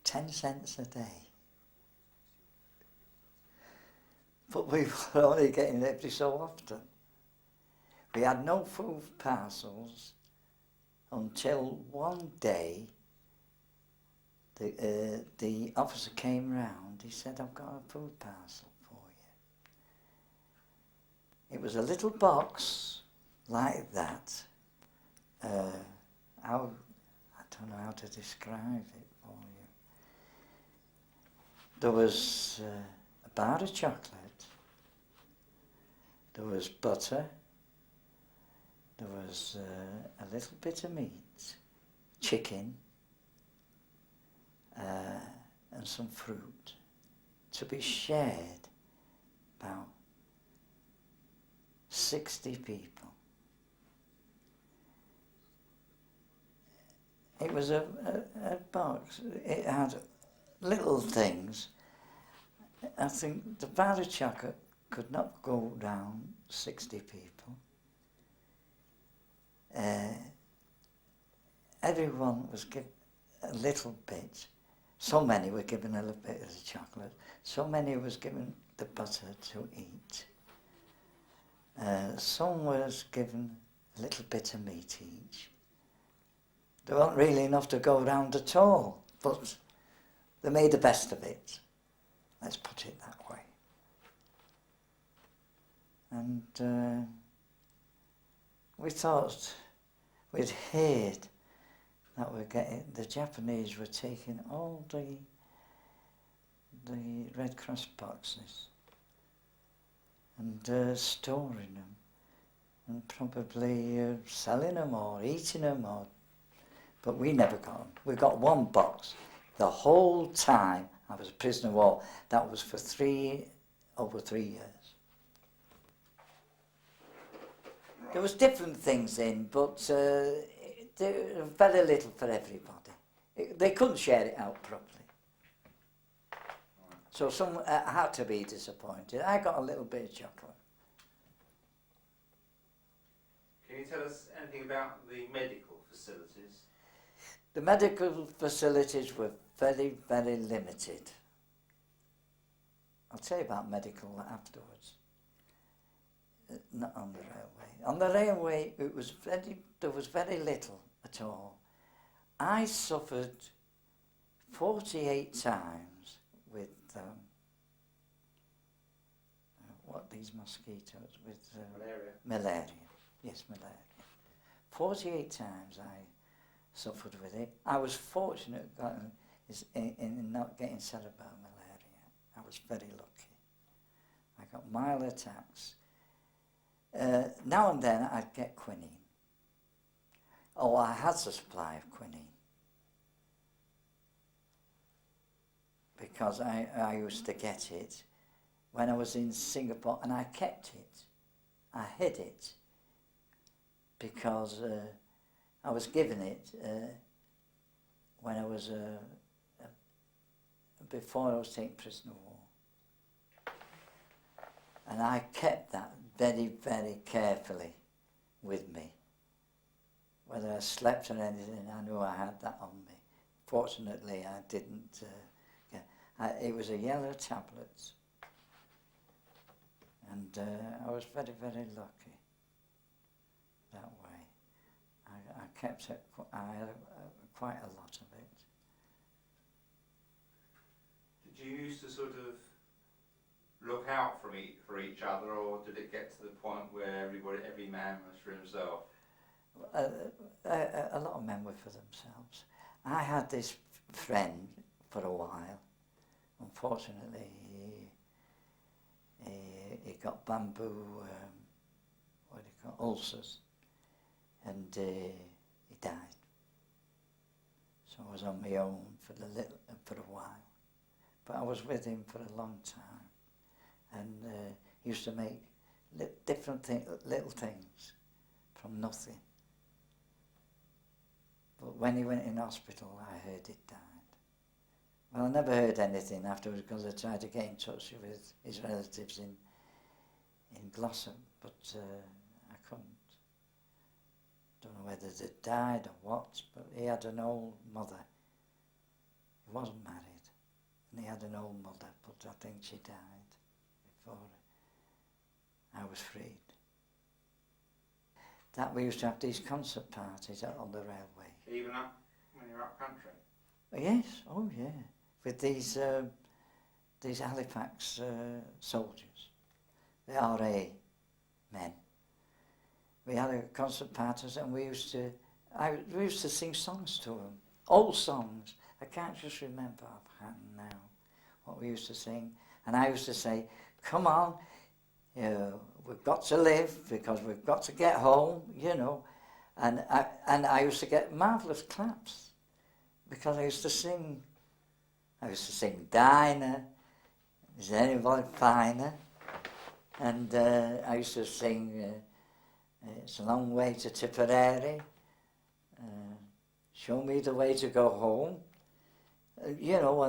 10 cents a day. But we were only getting it every so often. We had no food parcels until one day the officer came round. He said, I've got a food parcel for you. It was a little box like that. I don't know how to describe it for you. There was a bar of chocolate. There was butter. There was a little bit of meat, chicken, and some fruit to be shared about 60 people. It was a box. It had little things. I think the bar of chocolate could not go round 60 people. Everyone was given a little bit. So many were given a little bit of the chocolate. So many was given the butter to eat. Some was given a little bit of meat each. There wasn't really enough to go round at all, but they made the best of it. Let's put it that way. And we thought we'd heard that the Japanese were taking all the Red Cross boxes and storing them and probably selling them or eating them, but we never got them. We got one box. The whole time I was a prisoner of war, that was for over 3 years. There was different things in, but there was very little for everybody. They couldn't share it out properly. So some had to be disappointed. I got a little bit of chocolate. Can you tell us anything about the medical facilities? The medical facilities were very, very limited. I'll tell you about medical afterwards. Not on the railway. On the railway, there was very little at all. I suffered 48 times with these mosquitoes, with malaria. Yes, malaria. 48 times I suffered with it. I was fortunate in not getting cerebral malaria. I was very lucky. I got mild attacks. Now and then I'd get quinine. Oh, I had a supply of quinine. Because I used to get it when I was in Singapore, and I kept it. I hid it because I was given it when I was before I was taken prisoner of war, and I kept that very, very carefully with me. Whether I slept or anything, I knew I had that on me. Fortunately, I didn't. It was a yellow tablet, and I was very, very lucky that way. I kept it. I had quite a lot of it. Did you used to sort of look out for each other, or did it get to the point where every man was for himself? A lot of men were for themselves. I had this friend for a while. Unfortunately, he got bamboo, ulcers, and he died. So I was on my own for a while. But I was with him for a long time, and he used to make little things from nothing. But when he went in hospital, I heard he died. Well, I never heard anything afterwards because I tried to get in touch with his relatives in Glossop, but I couldn't. Don't know whether they died or what, but he had an old mother. He wasn't married, and he had an old mother, but I think she died before I was freed. That we used to have these concert parties out on the railway. Even up when you're up country? Yes, oh yeah, with these Halifax soldiers, the RA men. We had a concert parties and we used to sing songs to them, old songs. I can't just remember offhand now what we used to sing. And I used to say, come on, you know, we've got to live because we've got to get home, you know. And I used to get marvellous claps because I used to sing Dinah, is there anybody finer? And I used to sing It's a Long Way to Tipperary, Show Me the Way to Go Home, you know,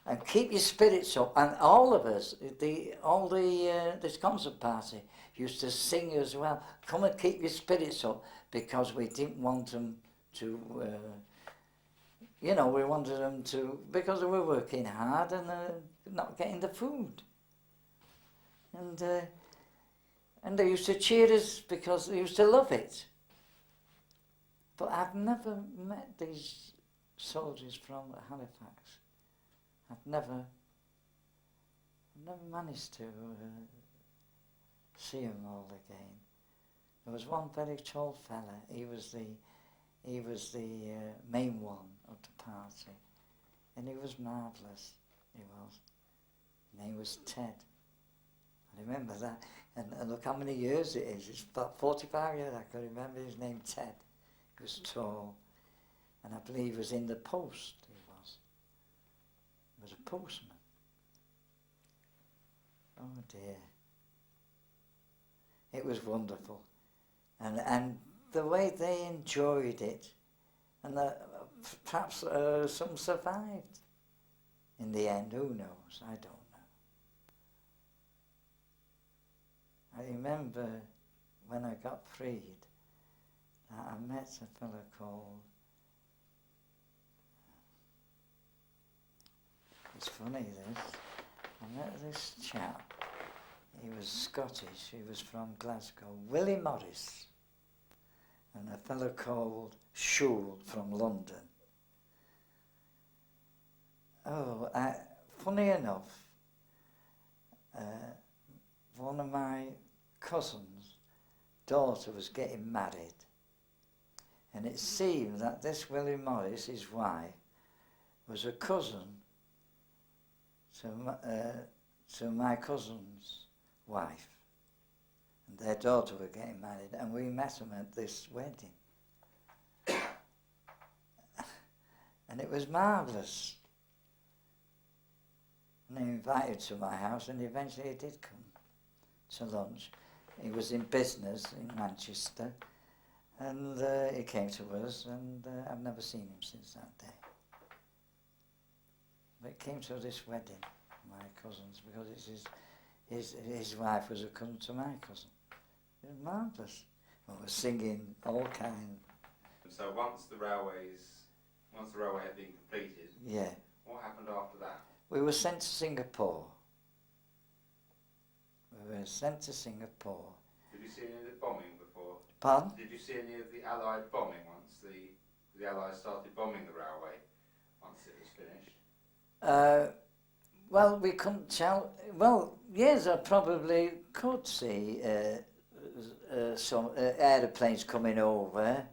and keep your spirits up. And all of us, this concert party used to sing as well, come and keep your spirits up, because we didn't want them to, you know, we wanted them to, because they were working hard and not getting the food. And they used to cheer us because they used to love it. But I've never met these soldiers from Halifax. I've never managed to see them all again. There was one very tall fella. He was the main one of the party, and he was marvellous. He was. His name was Ted. I remember that. And look how many years it is. It's about 45 years I can remember his name, Ted. He was tall. And I believe he was in the post, he was. He was a postman. Oh dear. It was wonderful. And the way they enjoyed it, and perhaps some survived in the end, who knows, I don't know. I remember when I got freed, I met a fellow called, it's funny this, I met this chap, he was Scottish, he was from Glasgow, Willie Morris, and a fellow called Shule from London. Oh, funny enough, one of my cousins' daughter was getting married, and it seemed that this Willie Morris, his wife, was a cousin to my cousin's wife, and their daughter were getting married, and we met them at this wedding. And it was marvellous. And they invited to my house, and eventually he did come to lunch. He was in business in Manchester, and he came to us, and I've never seen him since that day. But he came to this wedding, my cousin's, because it's his wife was a cousin to my cousin. It was marvellous. We were singing all kinds. And so once the railway had been completed, yeah. What happened after that? We were sent to Singapore. We were sent to Singapore. Did you see any of the bombing before? Pardon? Did you see any of the Allied bombing once the Allies started bombing the railway, once it was finished? Well, we couldn't tell. Well, yes, I probably could see some aeroplanes coming over,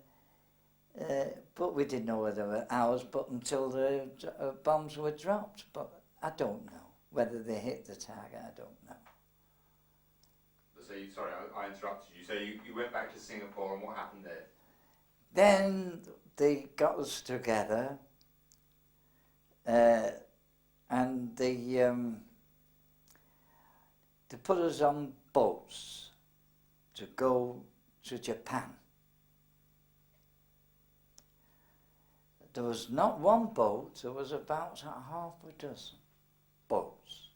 but we didn't know whether they were ours, but until the bombs were dropped. But I don't know whether they hit the target, I don't know. So sorry, I interrupted you. So you went back to Singapore, and what happened there? Then they got us together, and they put us on boats to go to Japan. there was not one boat, there was about half a dozen boats.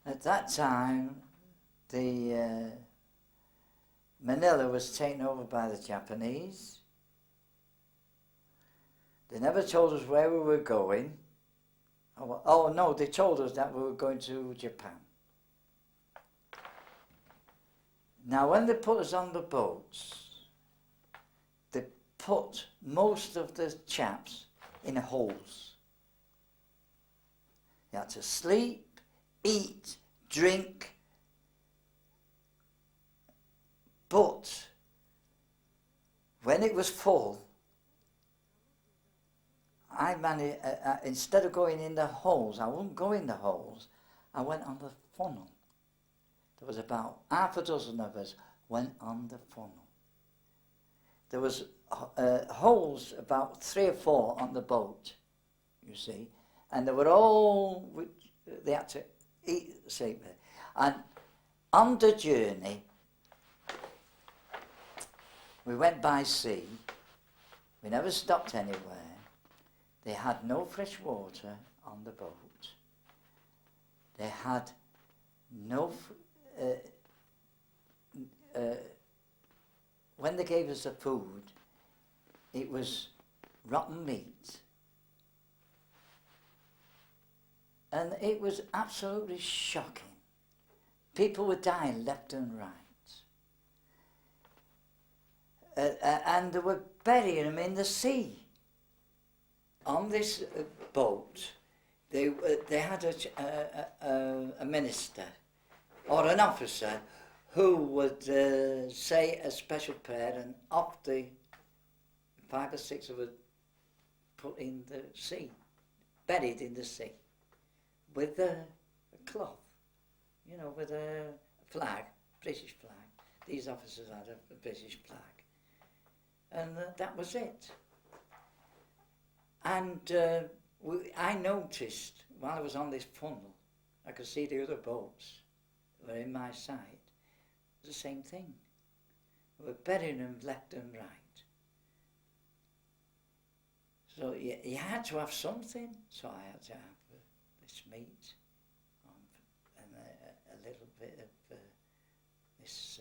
At that time, the Manila was taken over by the Japanese. They never told us where we were going. Oh no, they told us that we were going to Japan. Now when they put us on the boats, they put most of the chaps in holes. You had to sleep, eat, drink, but when it was full, I managed, instead of going in the holes, I wouldn't go in the holes, I went on the funnel. There was about half a dozen of us went on the funnel. There was holes, about 3 or 4 on the boat, you see, and they were all, they had to eat, sleep there. And on the journey, we went by sea, we never stopped anywhere. They had no fresh water on the boat. They had no, when they gave us the food, it was rotten meat. And it was absolutely shocking. People were dying left and right. And they were burying them in the sea. On this boat, they had a minister or an officer who would say a special prayer, and off the 5 or 6 of us put in the sea, buried in the sea, with a cloth, you know, with a flag, British flag. These officers had a British flag, and that was it. And I noticed, while I was on this funnel, I could see the other boats were in my sight. It was the same thing. We were burying them left and right. So you had to have something. So I had to have this meat and a little bit of this,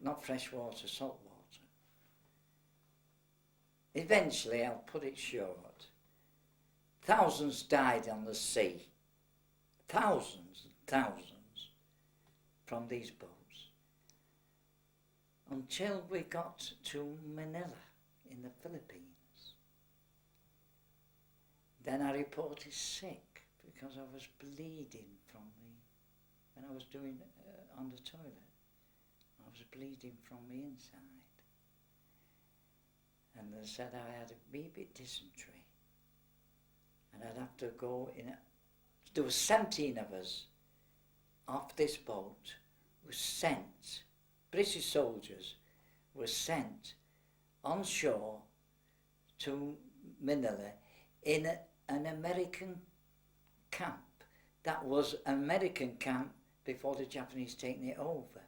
not fresh water, salt water. Eventually, I'll put it short, thousands died on the sea, thousands and thousands from these boats, until we got to Manila in the Philippines. Then I reported sick because I was bleeding from when I was doing on the toilet, I was bleeding from the inside. And they said I had a wee bit dysentery, and I'd have to go in. There were 17 of us off this boat, were sent, British soldiers were sent on shore to Manila in an American camp. That was an American camp before the Japanese taken it over,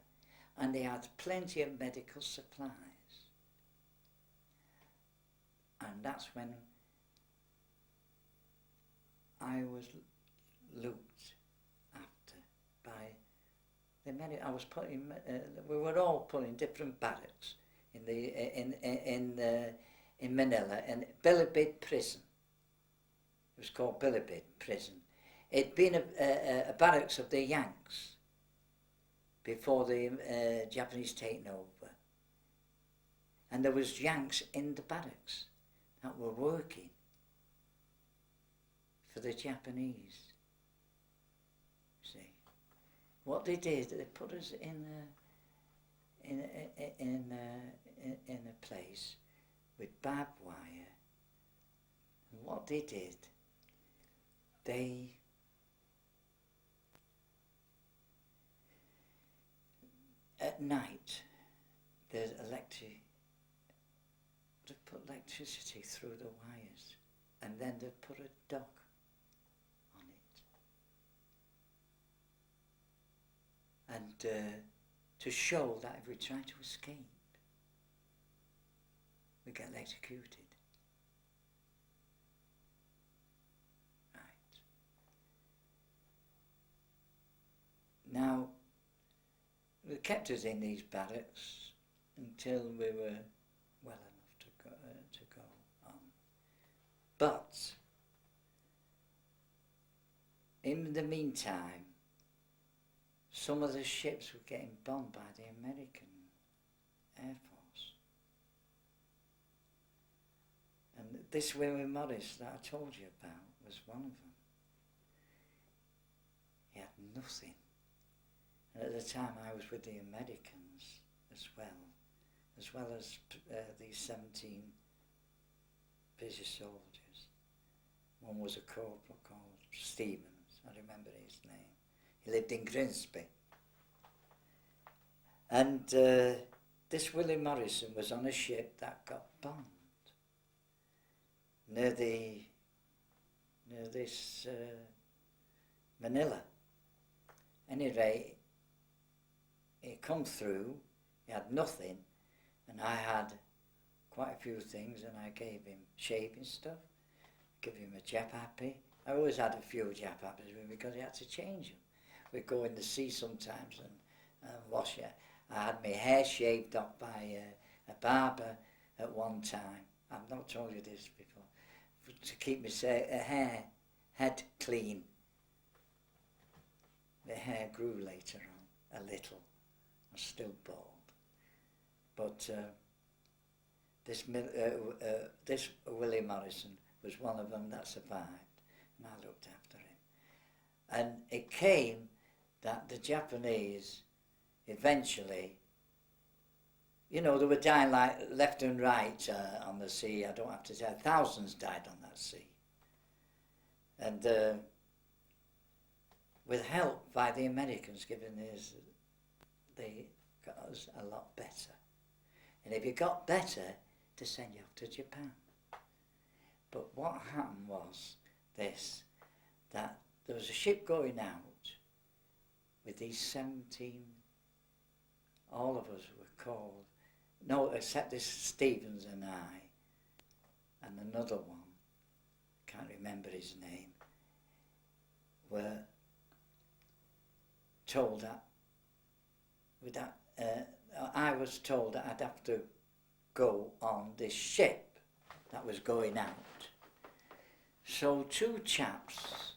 and they had plenty of medical supplies. And that's when I was looked after by the many. I was put in. We were all put in different barracks in Manila, and Bilibid prison. It was called Bilibid prison. It'd been a barracks of the Yanks before the Japanese taken over, and there was Yanks in the barracks that were working for the Japanese. See, what they did, they put us in a place with barbed wire. And what they did, they at night there's to put electricity through the wires, and then they put a dog on it, and to show that if we try to escape, we get executed. Right. Now, they kept us in these barracks until we were well enough to go on. But in the meantime, some of the ships were getting bombed by the American Air Force. And this Willie Morris that I told you about was one of them. He had nothing. And at the time I was with the Americans as well as these 17 British soldiers. One was a corporal called Stevens, I remember his name. He lived in Grimsby. And this Willie Morrison was on a ship that got bombed near this Manila. Anyway, he come through, he had nothing, and I had quite a few things, and I gave him shaving stuff, give him a japapi. I always had a few japapis with me because he had to change them. We'd go in the sea sometimes and wash it. I had my hair shaved off by a barber at one time. I've not told you this before. To keep my head clean. The hair grew later on, a little. I'm still bald. But this Willie Morrison was one of them that survived, and I looked after him. And it came that the Japanese eventually, they were dying like left and right on the sea. I don't have to tell, thousands died on that sea. And with help by the Americans giving us, they got us a lot better. And if you got better, to send you off to Japan. But what happened was this, that there was a ship going out with these 17, all of us were called, no, except this Stevens and I, and another one, can't remember his name, were told that, I was told that I'd have to go on this ship that was going out. So two chaps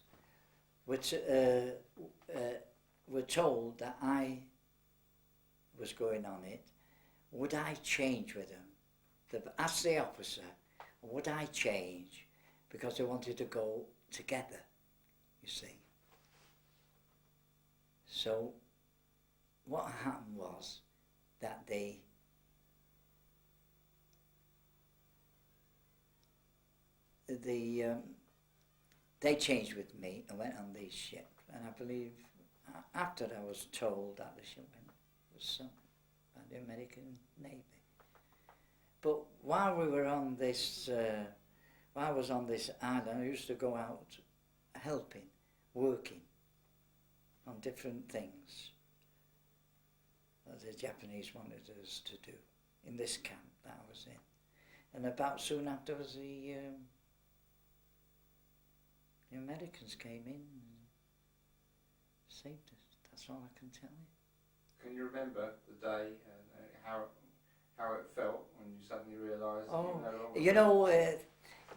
were told that I was going on it. Would I change with them? They've asked the officer, would I change? Because they wanted to go together, you see. So what happened was that they changed with me and went on this ship. And I believe after I was told that the ship was sunk by the American Navy. But while we were on this, while I was on this island, I used to go out helping, working on different things that the Japanese wanted us to do in this camp that I was in. And about soon after the Americans came in and saved us. That's all I can tell you. Can you remember the day and how it felt when you suddenly realised?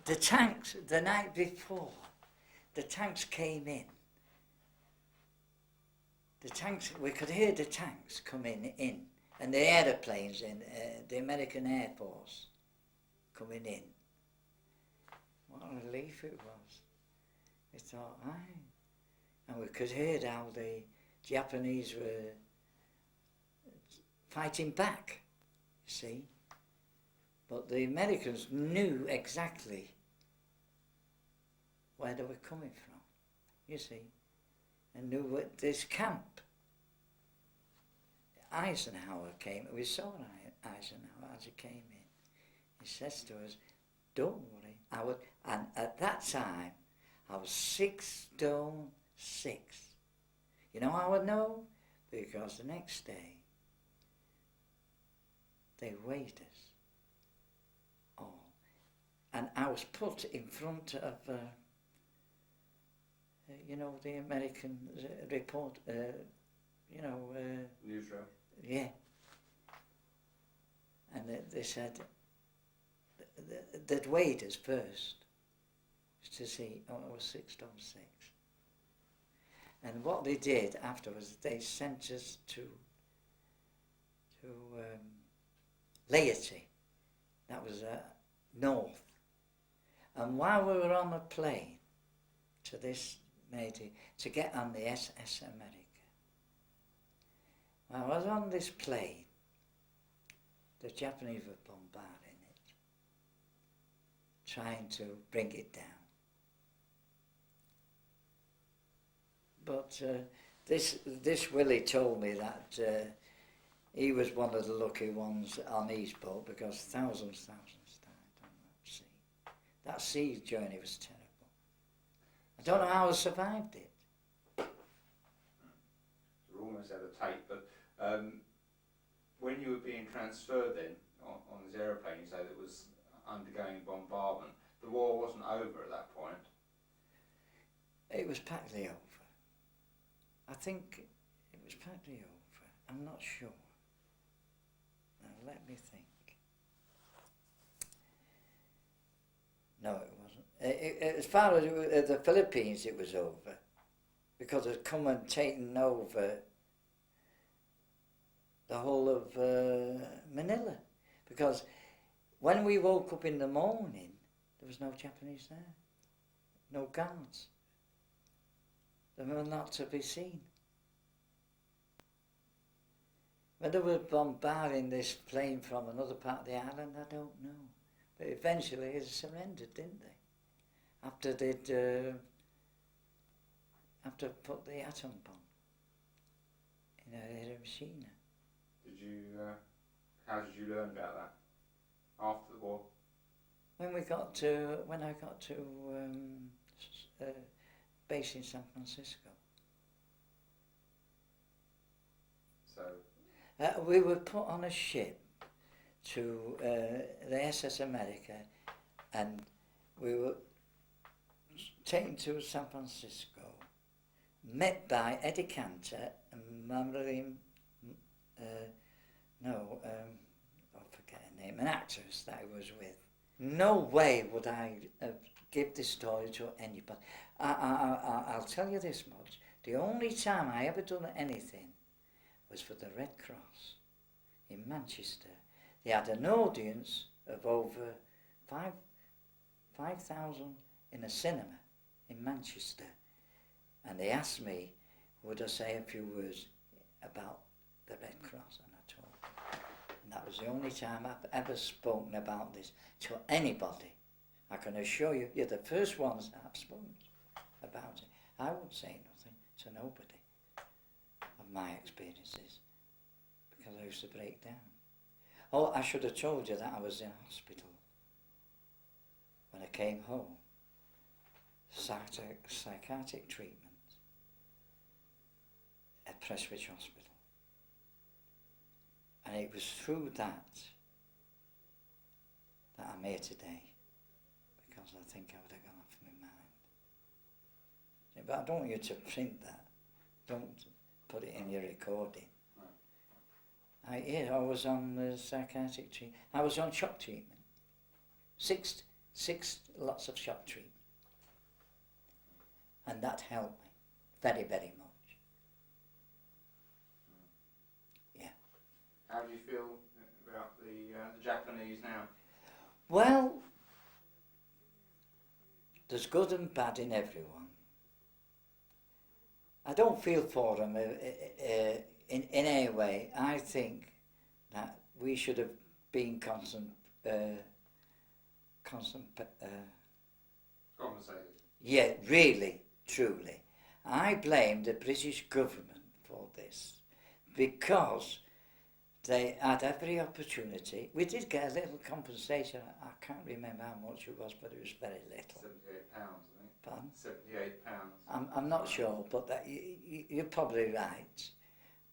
The tanks, the night before, the tanks came in. The tanks, we could hear the tanks coming in, and the aeroplanes in, the American Air Force coming in. What a relief it was. We thought, aye. And we could hear how the Japanese were fighting back, you see. But the Americans knew exactly where they were coming from, you see, and knew what this camp. Eisenhower came, we saw Eisenhower as he came in. He says to us, don't worry. And at that time, I was 6'6". You know how I know? Because the next day, they weighed us. and I was put in front of, the American report, Newsreel. yeah. And they said they'd weighed us first to see, it was 6 6. And what they did afterwards, they sent us to Laity, that was north. And while we were on the plane to this matey, to get on the SS America, while I was on this plane, the Japanese were bombarding it, trying to bring it down. But this Willie told me that he was one of the lucky ones on his boat, because thousands died on that sea. That sea journey was terrible. I don't know how I survived it. We're almost out of tape, but when you were being transferred then on this aeroplane, you say that it was undergoing bombardment. The war wasn't over at that point. It was practically over. I think it was practically over. I'm not sure. Now let me think. No, it wasn't. As far as the Philippines, it was over, because it had come and taken over the whole of Manila. Because when we woke up in the morning, there was no Japanese there, no guards. They were not to be seen. Whether they were bombarding this plane from another part of the island, I don't know. But eventually it surrendered, didn't they? After they'd put the atom bomb in Hiroshima. How did you learn about that after the war? When I got to base in San Francisco. So we were put on a ship to the SS America, and we were taken to San Francisco, met by Eddie Cantor and Marilyn, I forget her name, an actress that I was with. No way would I give this story to anybody. I'll tell you this much. The only time I ever done anything was for the Red Cross in Manchester. They had an audience of over 5,000 in a cinema in Manchester. And they asked me, would I say a few words about the Red Cross? And I told them. And that was the only time I've ever spoken about this to anybody. I can assure you, you're the first ones that I've spoken about it. I won't say nothing to nobody of my experiences, because I used to break down. Oh, I should have told you that I was in hospital when I came home. Psychiatric treatment at Prestwich Hospital. And it was through that I'm here today, because I think I would have gone off my mind. But I don't want you to print that. Don't put it in your recording. I was on psychiatric treatment. I was on shock treatment. Six lots of shock treatment. And that helped me very, very much. Yeah. How do you feel about the Japanese now? Well, there's good and bad in everyone. I don't feel for them in any way. I think that we should have been Compensated. Yeah, really, truly. I blame the British government for this, because they had every opportunity. We did get a little compensation. I can't remember how much it was, but it was very little. £78, I think. Pardon? £78. I'm not sure, but that you're probably right.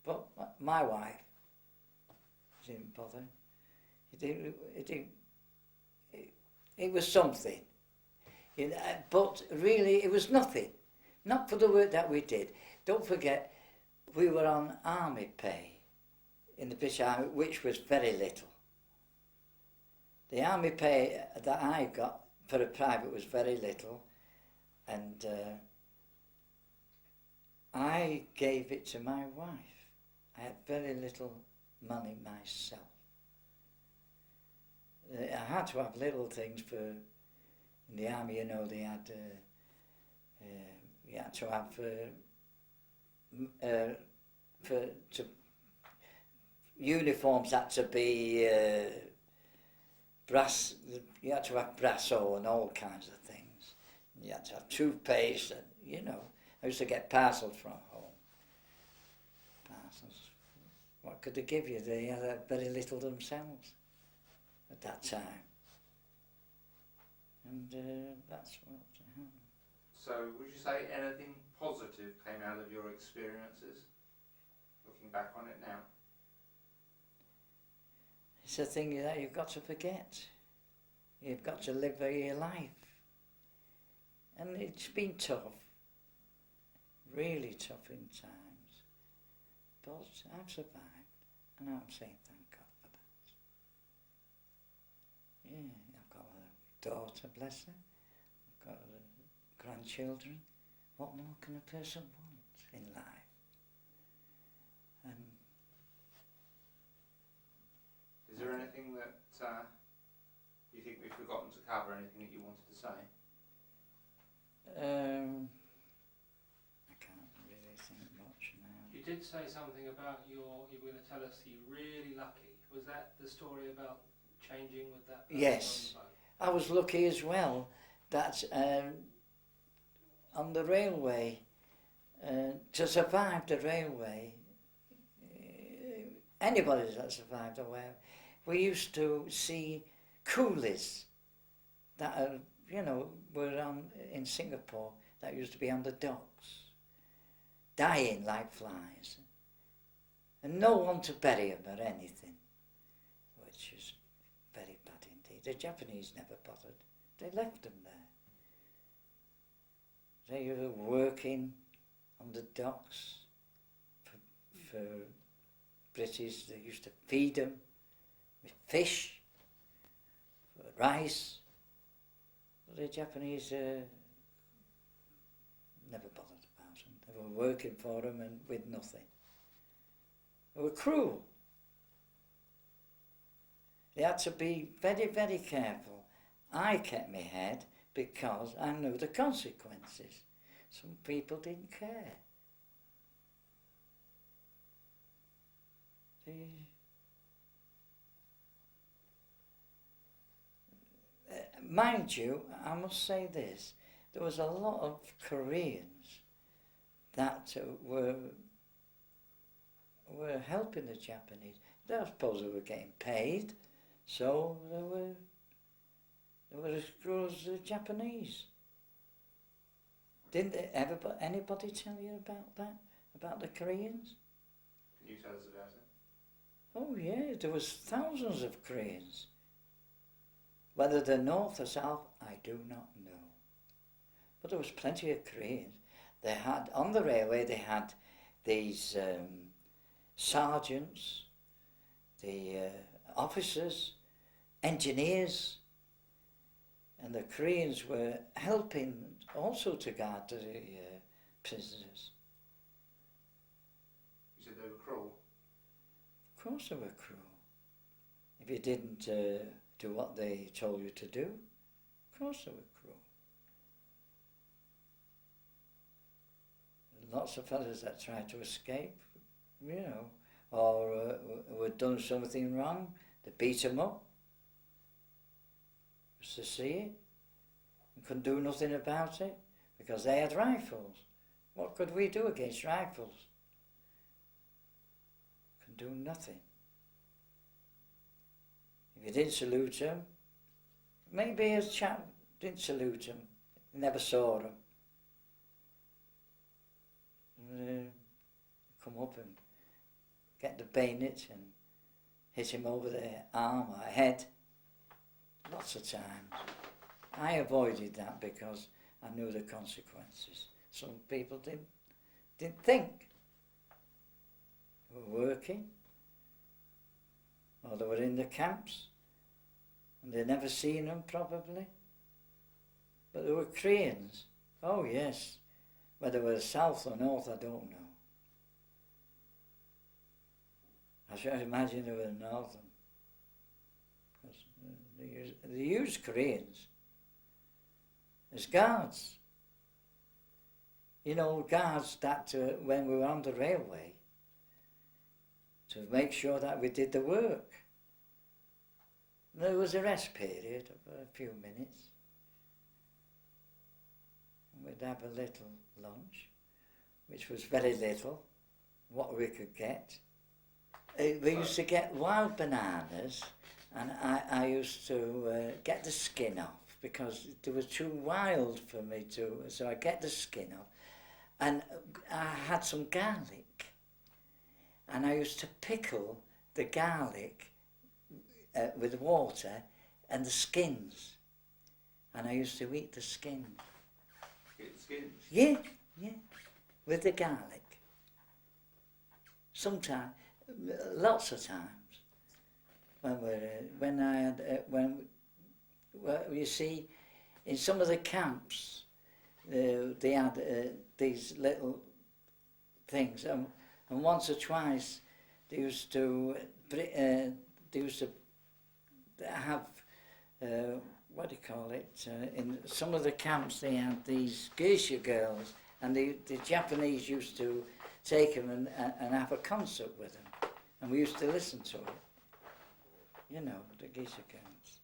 But my wife didn't bother. It was something. You know, but really it was nothing. Not for the work that we did. Don't forget, we were on army pay in the British Army, which was very little. The army pay that I got for a private was very little, and I gave it to my wife. I had very little money myself. I had to have little things for, in the army, you know, they had, you had to have, uniforms had to be brass, you had to have brasso and all kinds of things. You had to have toothpaste and, you know, I used to get parcels from home. Parcels. What could they give you? They had very little themselves at that time. And that's what happened. So would you say anything positive came out of your experiences, looking back on it now? It's a thing that you've got to forget. You've got to live your life. And it's been tough, really tough in times. But I've survived, and I'm saying thank God for that. Yeah, I've got a daughter, bless her. I've got grandchildren. What more can a person want in life? Is there anything that you think we've forgotten to cover, anything that you wanted to say? I can't really think much now. You did say something about you were going to tell us you're really lucky. Was that the story about changing with that person? Yes. I was lucky as well that on the railway, to survive the railway, anybody that survived the railway, we used to see coolies that are, you know, were on in Singapore that used to be on the docks, dying like flies, and no one to bury them or anything, which is very bad indeed. The Japanese never bothered; they left them there. They were working on the docks for British. They used to feed them with fish, rice. The Japanese never bothered about them. They were working for them and with nothing. They were cruel. They had to be very, very careful. I kept my head because I knew the consequences. Some people didn't care. Mind you, I must say this, there was a lot of Koreans that were helping the Japanese. I suppose they were getting paid, so they were as cruel as the Japanese. Didn't anybody tell you about that, about the Koreans? Can you tell us about it? Oh yeah, there was thousands of Koreans. Whether they're north or south, I do not know. But there was plenty of Koreans. They had, on the railway, they had these sergeants, the officers, engineers, and the Koreans were helping also to guard the prisoners. You said they were cruel? Of course they were cruel. If you didn't do what they told you to do, of course they were cruel. Lots of fellas that tried to escape, you know, or who had done something wrong, they beat them up. Just to see it. And couldn't do nothing about it because they had rifles. What could we do against rifles? Could do nothing. If you didn't salute him, maybe a chap didn't salute him, never saw him. Come up and get the bayonet and hit him over the arm or head. lots of times. I avoided that because I knew the consequences. Some people didn't think. They were working, or they were in the camps, and they'd never seen them probably. But there were Koreans. Oh yes. Whether they were south or north, I don't know. I should imagine they were northern. Because they used Koreans as guards. You know, guards that when we were on the railway, to make sure that we did the work. There was a rest period of a few minutes. We'd have a little lunch, which was very little, what we could get. We used to get wild bananas, and I used to get the skin off because they were too wild for me to, so I get the skin off. And I had some garlic, and I used to pickle the garlic with water and the skins, and I used to eat the skins. Eat the skins? Yeah, with the garlic. Sometimes, lots of times, you see, in some of the camps, they had these little things, and once or twice they used to have what do you call it? In some of the camps they had these geisha girls, and the Japanese used to take them and have a concert with them, and we used to listen to it. You know, the geisha girls.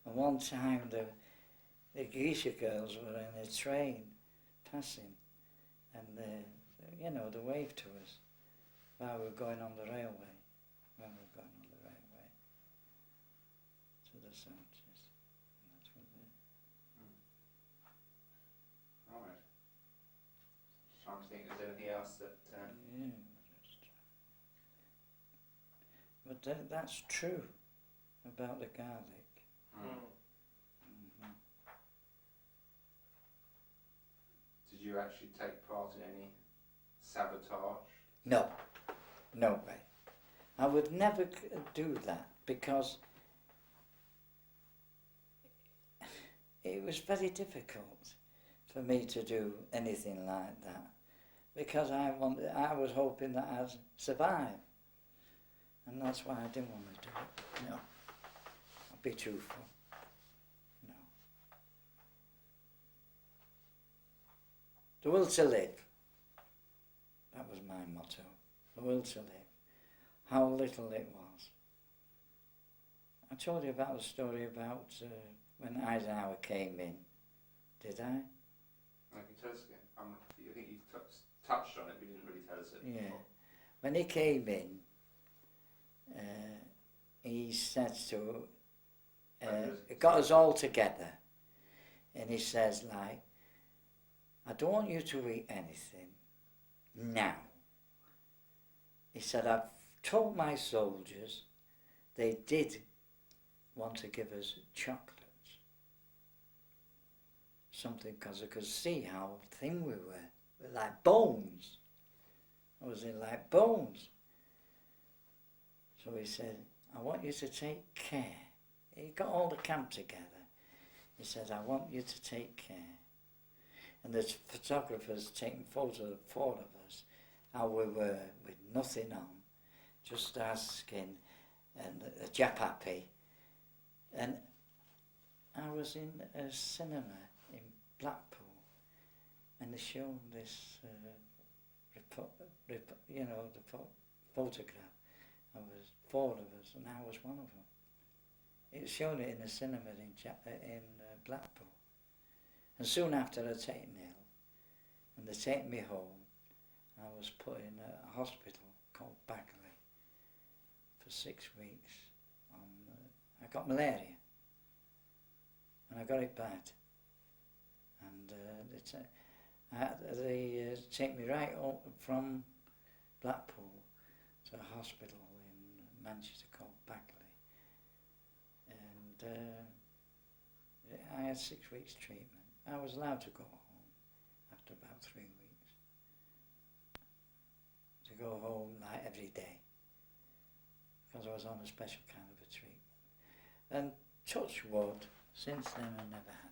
And one time the geisha girls were in a train passing, and they waved to us while we were going on the railway. When we were going on the railway to the soldiers. And that's what they... All right. Trying to think if there's anything else that... Yeah, but that's true about the garlic. Mm-hmm. Did you actually take part in any sabotage? No way. I would never do that because it was very difficult for me to do anything like that because I was hoping that I'd survive, and that's why I didn't want to do it. No, I'd be truthful. No. The will to live. That was my motto. The will to live. How little it was. I told you about the story about when Eisenhower came in. Did I? I can tell us again. I think you touched on it, but you didn't really tell us it before. When he came in, he said to, got us all together, and he says, like, I don't want you to eat anything now. He said, I've told my soldiers they did want to give us chocolates. Something because I could see how thin we were. We were like bones. I was in like bones. So he said, I want you to take care. He got all the camp together. He said, I want you to take care. And there's photographers taking photos of the four of us, how we were with nothing on, just our skin and a japapi. And I was in a cinema in Blackpool, and they showed this, the photograph. There was four of us, and I was one of them. It showed it in a cinema in Blackpool. And soon after I'd taken ill, and they take me home, I was put in a hospital called Bagley for 6 weeks. I got malaria, and I got it bad. And they take me right up from Blackpool to a hospital in Manchester called Bagley. And had 6 weeks treatment. I was allowed to go home after about 3 weeks. To go home like every day, because I was on a special kind of a treatment. And touch wood, since then I never had